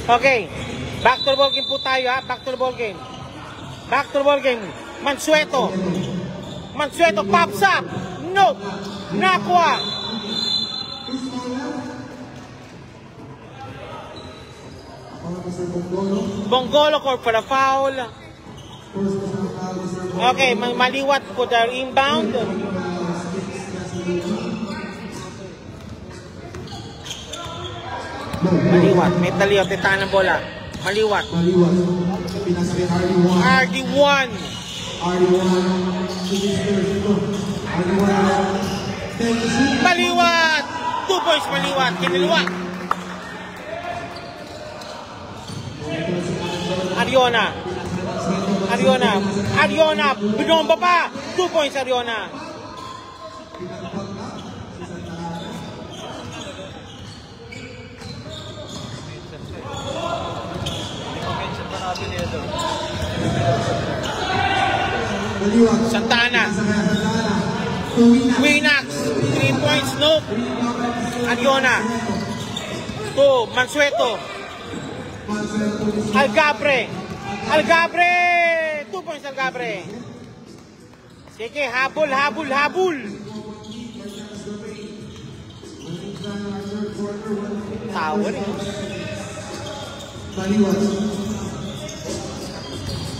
Okay. Back to the ball game po tayo, ha? Back to the ball game. Mansueto pops up. No. Nakuha. Bongolo called for the foul. Okay, Maliwat for the inbound. Maliwat, may taliot, titahan ng bola. Maliwat. RD1. Maliwat. 2 points Maliwat. Kiniliwat. Ariona. Binomba pa. 2 points Ariona. Santana. Winax. 3 points, no. Ariona. 2. Mansueto. Algabre. 2 points Algabre. Sige, habol. Tower eh.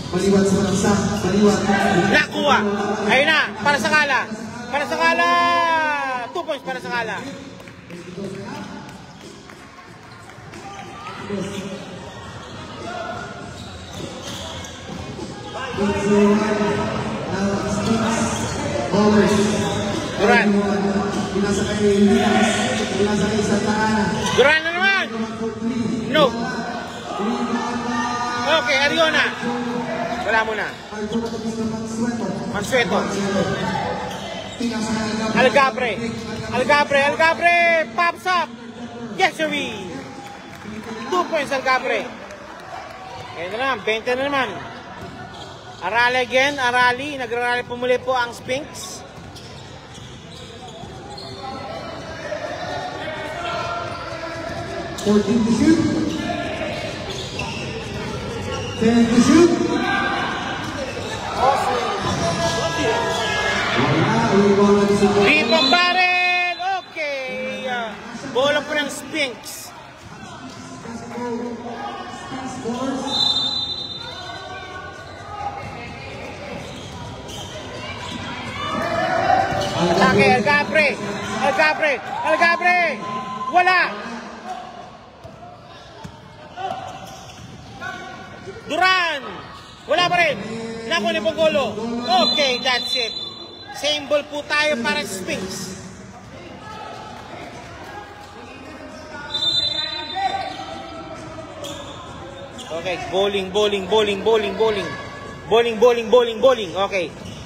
Maliwat sa malaksak. Nakuha. Ayun na. Para sa kala. 2 points para sa kala. Duran. Duran na naman. No. Okay, Ariona. Wala mo na. Mansueto. Algabre. Algabre pops up. Yes, sir. 2 points Algabre. Ayan na naman, 20 na naman. Arali again, Arali. Nagrarally po muli po ang Spinks. To shoot. 10 to shoot. Rebound barrel! Okay! Bola po ng Spinks. Atake, Algabre! Wala! Duran! Wala pa rin! Naku ni Bongolo. Okay, that's it. Same ball po tayo para sa Spinks. Okay, bowling. Okay,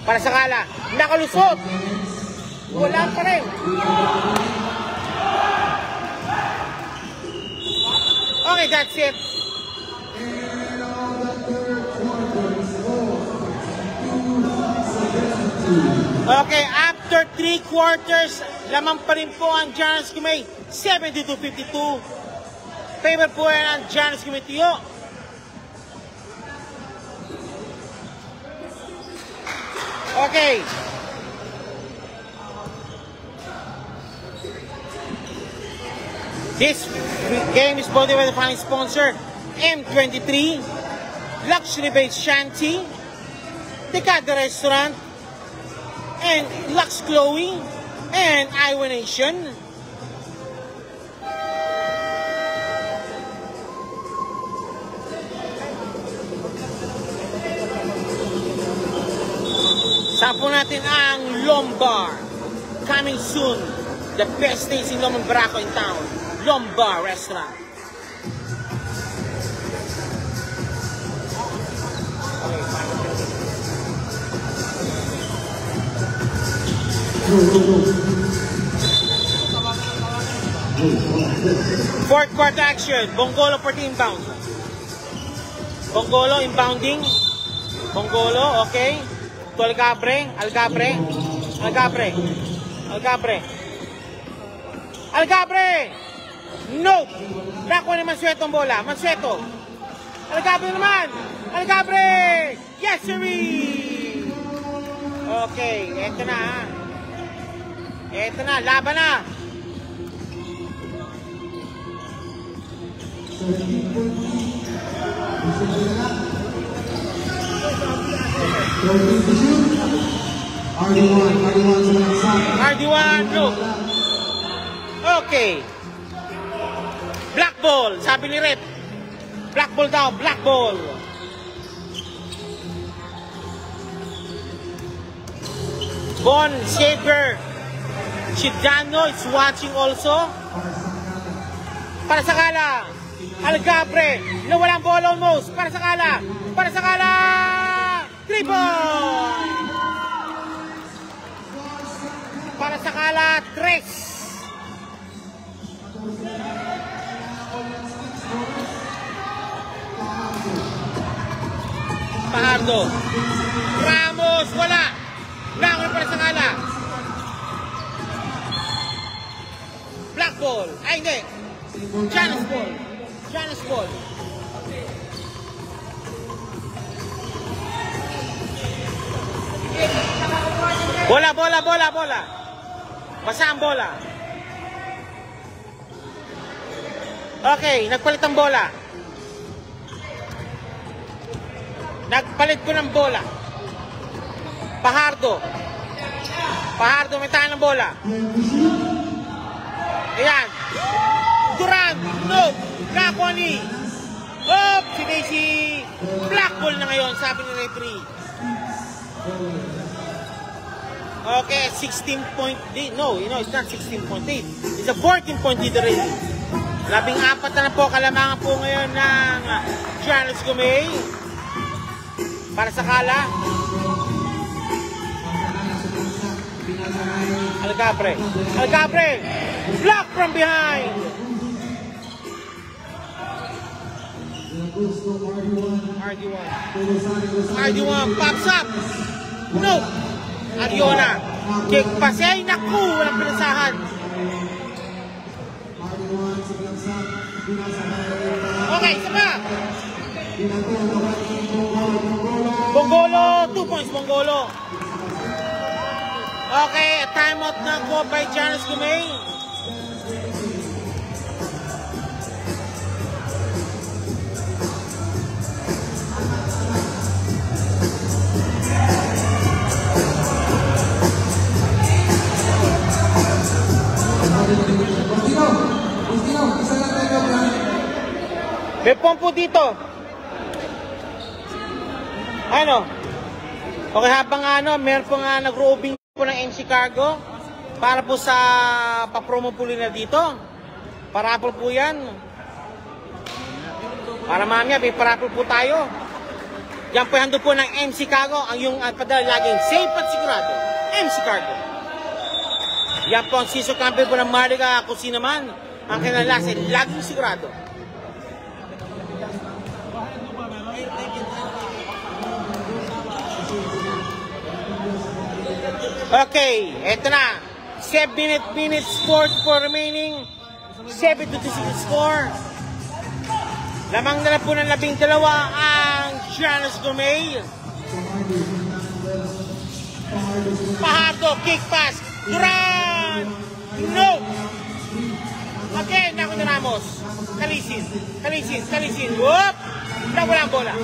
para sa Kala. Nakalusot! Wala pa rin. Okay, that's it. Okay, after 3 quarters, lamang pa rin po ang Giannis Gumay, 72-52. Favor po yan ang Giannis Gumay Tiyo. Okay. This game is brought by the final sponsor, M23, Luxury Based Shanty, Decada Restaurant, and Lux Chloe, and Iowa Nation. Sampo natin ang Lombar. Coming soon, the best tasting Loman Barako in town, Lombar Restaurant. Fourth quarter action. Bongolo for the inbound. Bongolo inbounding. Bongolo, okay. To Algabre. No! Nakuha ni Mansueto ang bola. Mansueto. Algabre naman. Algabre! Yes, sirree! Okay, eto na ha. Eto na, laban na. RD1, look. Okay. Black ball, sabi ni Rep. Black ball daw, black ball. Bon Shaver Chidano is watching also. Para sa Kala. Algabre. Nawalang ball almost. Para sa Kala. 3 point. Para sa Kala, 3. Pahardo. Ramos, wala. Langoy para sa Kala. Black ball. Ay, hindi. Giannis ball. Bola. Basa ang bola. Okay, nagpalit ang bola. Nagpalit ko ng bola. Pahardo, may tahan ng bola. Ayan. Durant, no. Nakoni. Hop, si Daisy. Black ball na ngayon, sabi ni referee. Okay, 16-point lead. No, it's not 16-point lead. It's a 14-point lead already. 14 na po kalamangan po ngayon ng Giannis Gumay. Para sa Kala. Algabre. Algabre. Block from behind. RD1 pops up. No. Ariona. Kick pass. Ay, naku. Walang pinasahan. Okay, isa pa. Bonggolo. 2 points, Bonggolo. Okay, timeout na ko by Janice Gumay. May pompo dito. Ano? Okay, habang meron po nga nag-roving po ng MC Cargo para po sa pa-promo po na dito. Parapol po yan. Para mamaya, may parapol po tayo. Yan po hando po ng MC Cargo. Ang yung padala laging safe at sigurado. MC Cargo. Yan po ang season campaign po ng Marica kung sino man. Ang kinalasa, laging sigurado. Okay, eto na. 7 minutes for remaining. 7-6 score. Lamang na po ng 12 ang Janice Gumay. Pahardo, kick pass. Duran! No! Again, ako na Ramos. Kalisin. Whoop! Wala ang bola.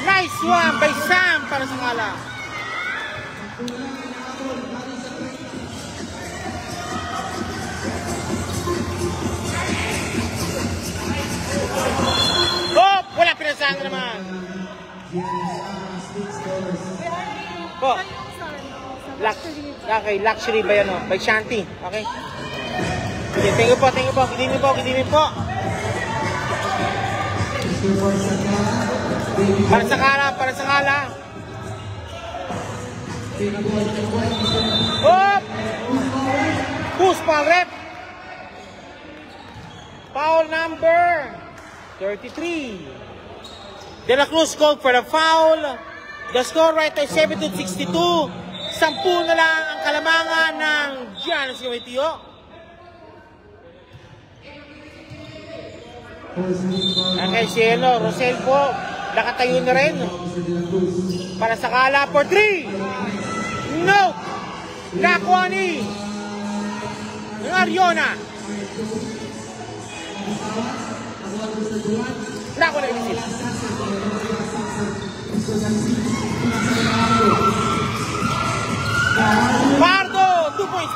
Nice one by Sam para sa Kala. Oh! Wala pinasahan naman. Oh. Okay, luxury ba yan? By Shanti. Okay. Okay, thank you po. Gidimin po. Para sa Kala. Hop! Push pa rep. Foul number 33. De La Cruz called for the foul. The score right now is 7-62. 10 na lang ang kalamangan ng Janice Gumay Tio. Okay, Cielo, Rosel po, nakatayo na rin. Para sa Kala for 3. No! Nakuha ni Ariona. Nakuha na inisip. Pardo, 2 points,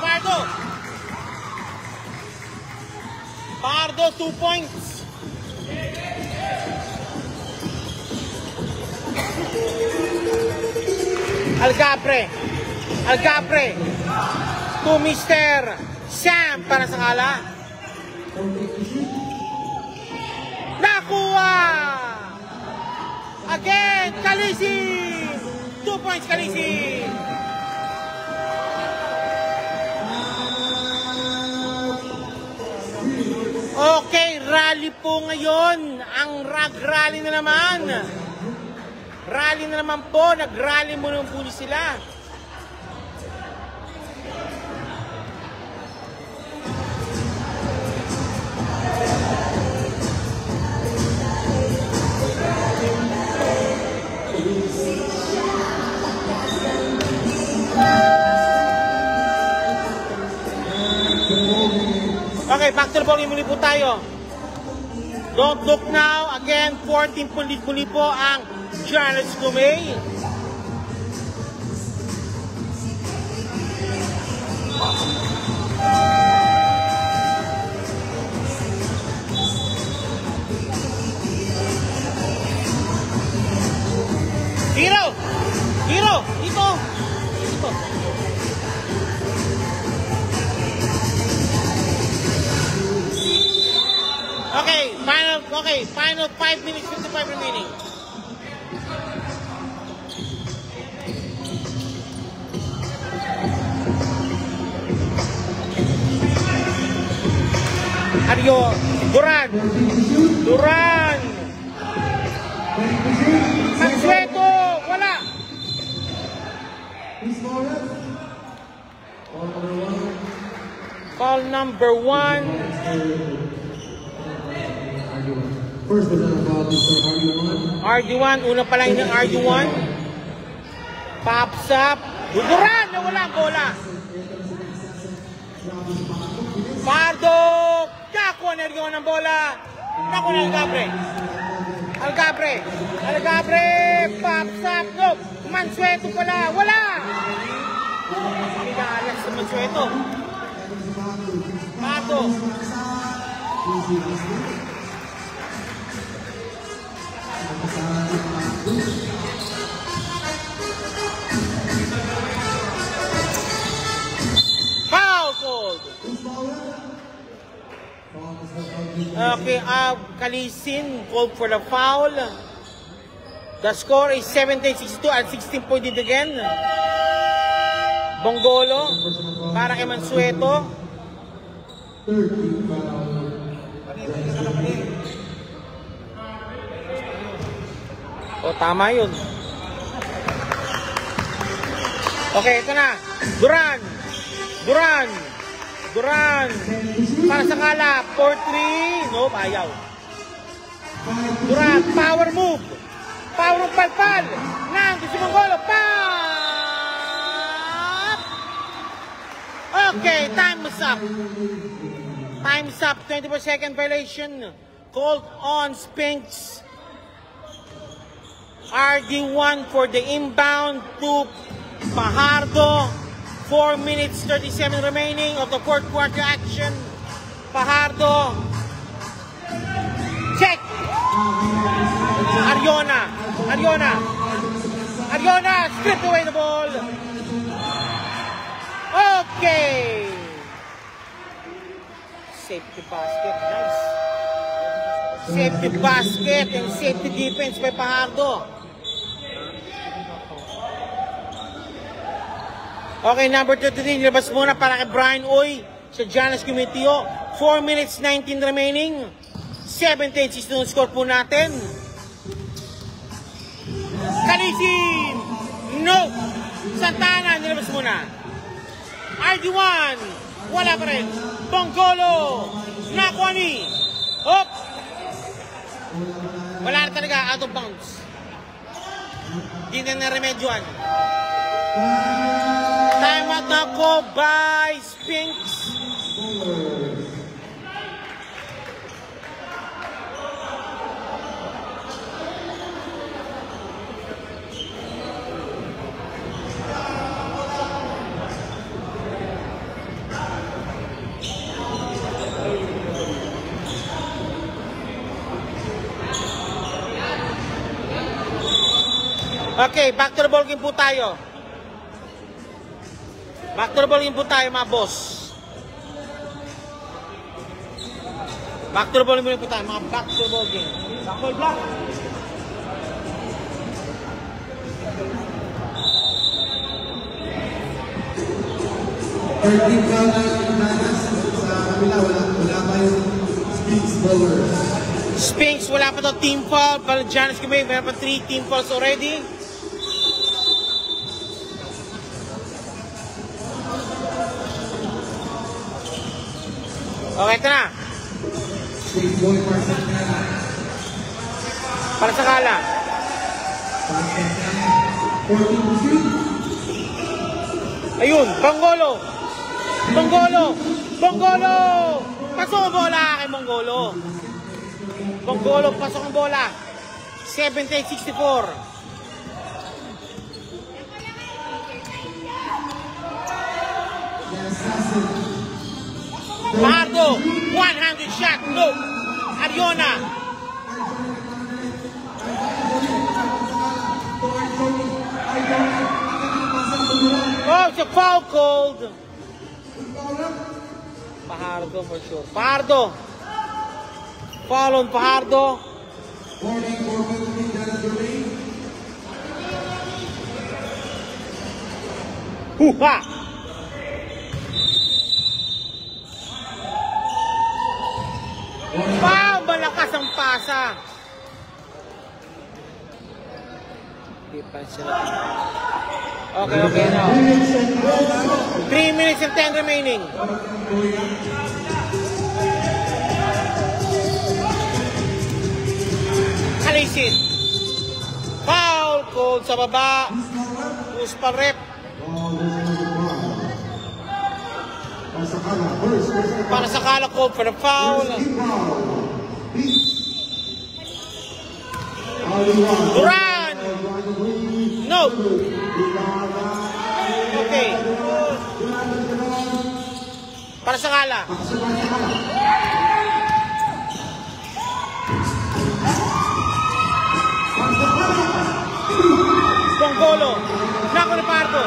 Pardo, 2 points. Algabre to Mr. Sam para sa Kala. Nakuha! Again, Kalisin! 2 points, Kalisin! Okay, rally po ngayon. Ang rally na naman. Rally na naman po. Nag-rally muna po sila. Okay, back to the ball. Muli po tayo. Don't look now. Again, 14 muli po ang Janice Gumay. Hero! Dito! Final 5 minutes, 55 remaining. Duran. Mansueto, wala. Foul number 1. First personal foul, Mr. RD1, una pa lang ng RD1. Pops up. Duran na wala ang bola. Pardo. Nakuha na rin ng bola. Nakuha na Algabre. Pops up. No. Mansueto pala. Wala. Pinalas sa Mansueto. Pardo. Foul called. Okay, Kalisin called for the foul. The score is 17-62 at 16 point it again. Bongolo para kay Mansueto. O, tama yun. Okay, ito na. Duran. Para sa Kala. 4-3. No, ayaw. Duran, power move. Palpal. Nang, gusto mong golo. Pop! Okay, time is up. 24-second violation. Called on Spinks. RD1 for the inbound to Fajardo. 4 minutes 37 remaining of the fourth quarter action. Fajardo. Check. Ariona stripped away the ball. Okay. Safety basket. Nice. Safety basket and safety defense by Fajardo. Okay, number 33, nilabas muna para kay Brian Oy sa Giannis Cumitio. 4 minutes 19 remaining. 17-16 score po natin. Kalisin! No! Santana, nilabas muna. RD1, wala pa rin. Bongolo, Nakwani. Hop! Wala na talaga, out of bounds. Hindi na na-remedyoan. Time out na ko by Spinks. Okay, back to the ball game po tayo. Back to the ball game po tayo, mga boss. Back to the ball game po tayo, mga back to the ball game. Backball block. Thirteen foul na sa kabila, wala pa yung Spinks bowlers. Spinks, wala pa to team foul. Pero Giannis Cumitio, meron pa 3 team fouls already. Okay, ito na. Para sa Kala. Ayun, Bongolo. Pasok ang bola kay Bongolo. Pasok ang bola. 17-64. Fajardo, one-handed shot, no. Ariona. Oh, it's a foul called. Fajardo for sure. Fajardo. Foul on Fajardo. Hoo-ha! pasa. Okay, now. 3 minutes and 10 remaining. Alisin. Foul called sa baba. Push pa rep. Para sa Kala called for the foul. Duran! No! Okay. Para sa Kala. Bonggolo. Nako ni Pardo.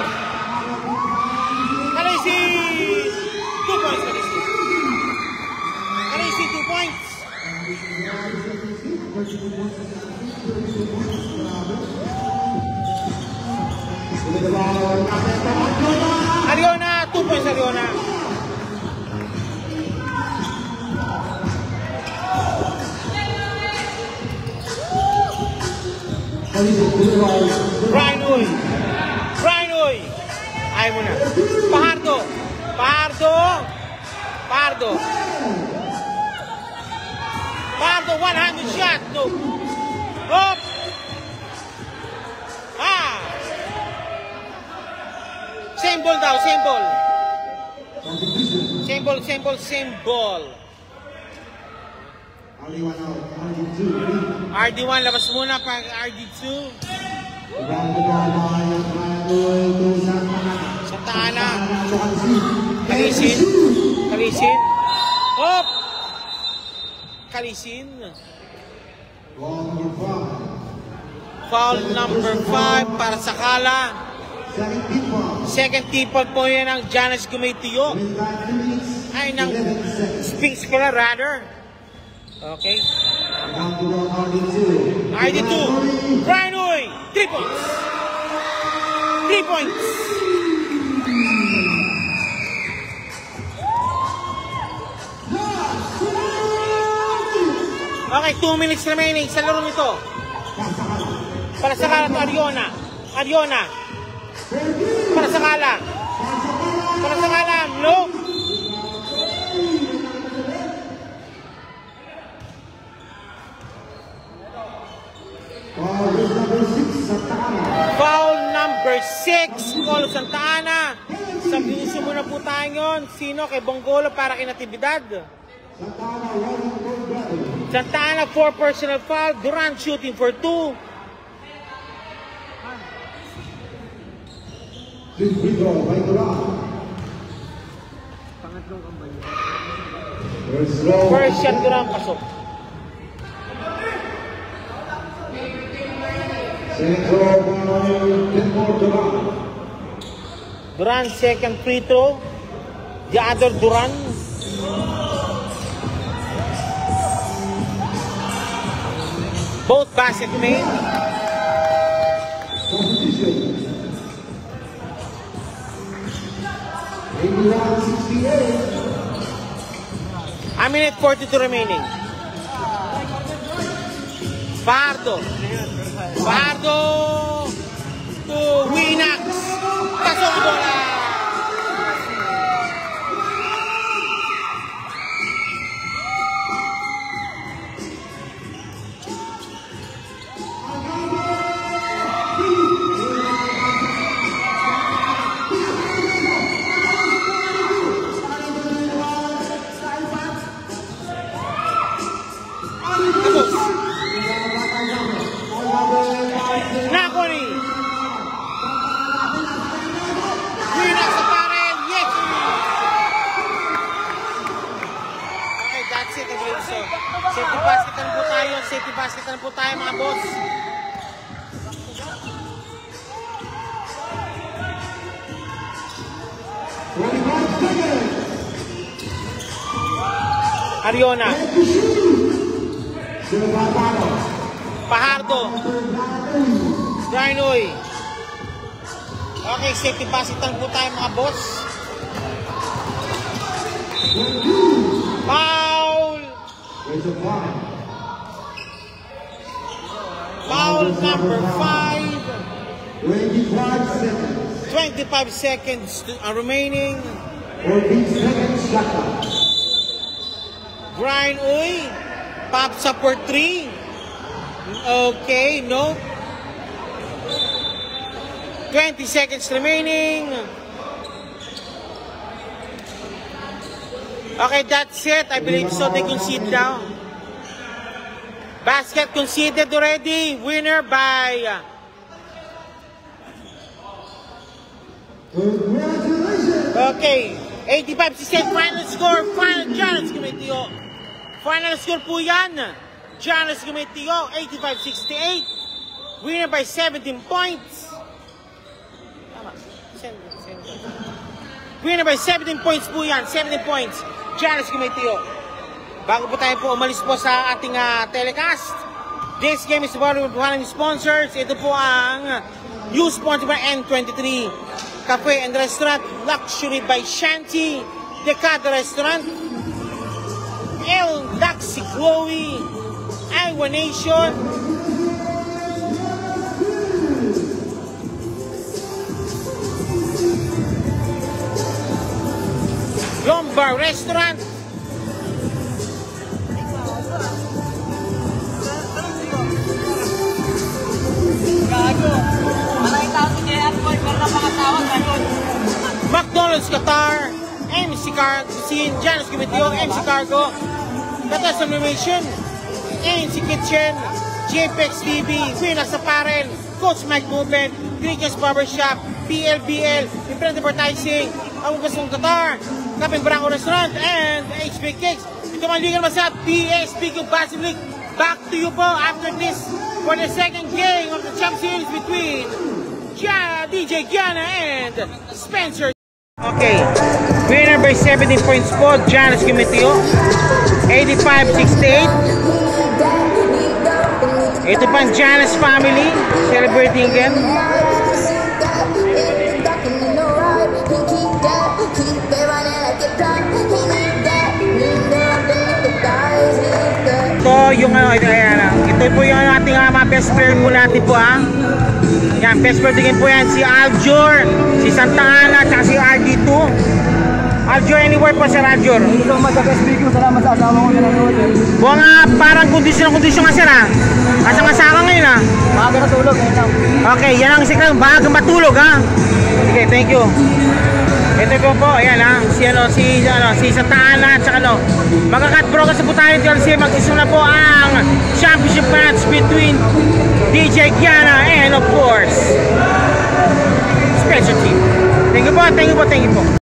Alisin! 2 points, Alisin. Alisin, 2 points. Ariona, 2 points, Ariona. Brian Uy. Brian Uy. Ayaw mo na. Pahardo. Pahardo. Pahardo. Pahardo, one-handed shot. No. Hop. Ah. Same ball daw, same ball. Same ball, same ball, same ball. RD1, labas muna pag RD2. Santa Ana. Kalisin. Kalisin. Hop! Kalisin. Foul number 5 para sa Kala. Second tip-out po yan ng Janice Gumay-Tiyo. Ay, ng Sphinx pala, rather. Okay. RD2. Brian Uy. 3 points. 3 points. Okay, 2 minutes remaining sa laro nito. Para sa Kala to, Ariona. Ariona. Para sa Kala. Para sa Kala. No. Foul number 6. Call Santa Ana. Sabihin mo na po tayo yun. Sino? Kay Bonggolo para kay Natividad. Santa Ana 4 personal foul. Durant shooting for 2. First shot Durant pasok. Durant second free throw. The other Durant. Both basket made. A minute 42 remaining. Pardo. Pardo to Winax. Pasok bola. Nakoni. Winax sa parel. Yes. Okay, that's it again. So, safety basket na po tayo. Safety basket na po tayo mga boss. Ariona. Pahardo. Brian Uy. Okay, safety basket lang po tayo mga boss. Foul! Foul number 5. 25 seconds. 25 seconds remaining. 14 seconds shot clock. Brian Uy pops up for 3. Okay, no. 20 seconds remaining. Okay, that's it. I believe so. They concede now. Basket conceded already. Winner by... Congratulations! Okay, 85-68 final score. Final Giannis Gumetio. Final score po yan. Giannis Gumetio, 85-68. Winner by 17 points. Winner by 17 points po yan. 17 points. Giannis Gumetio. Bago po tayo po umalis po sa ating telecast, this game is about one of the sponsors. Ito po ang new sponsor by N23 Cafe and Restaurant, Luxury by Shanty, Decada Restaurant, El Daxi Chloe, Iowa Nation, Lombard Restaurant, McDonald's Qatar, MC Car Cuisine, Giannis Gumetio, MC Cargo, Qatar Sublimation, ANC Kitchen, JPEX TV, Queen Apparel, Coach Mike Movement, Greek's Barbershop, PLBL, Imprint Advertising, ang Gasong Qatar, Kaping Branco Restaurant, and HB Cakes. Ito man ligan sa PSP Basketball League. Back to you po after this for the second game of the Champ Series between DJ Gianna and Spencer. Okay, winner by 17 points po, Giannis Gumetio, 85-68. Ito pang Giannis family celebrating again. Ito yung ito po yung ating mga best player po natin po Yan, best player din po yan si Aljor, si Santa Ana, at si RD2. Aljor, any word po sir Aljor? Thank you so much sa SBQ, salamat sa asawa ko na nanood. Buwan nga parang kondisyon nga sir Asa nga saka ngayon Maaga natulog, ngayon lang. Okay, yan ang sikang bago matulog Okay, thank you. Ito po, ayan si Santa Ana at saka magkakat-broadcast po tayo dito mag-iso na po ang championship match between DJ Gianna and of course Spencer Team. Thank you po.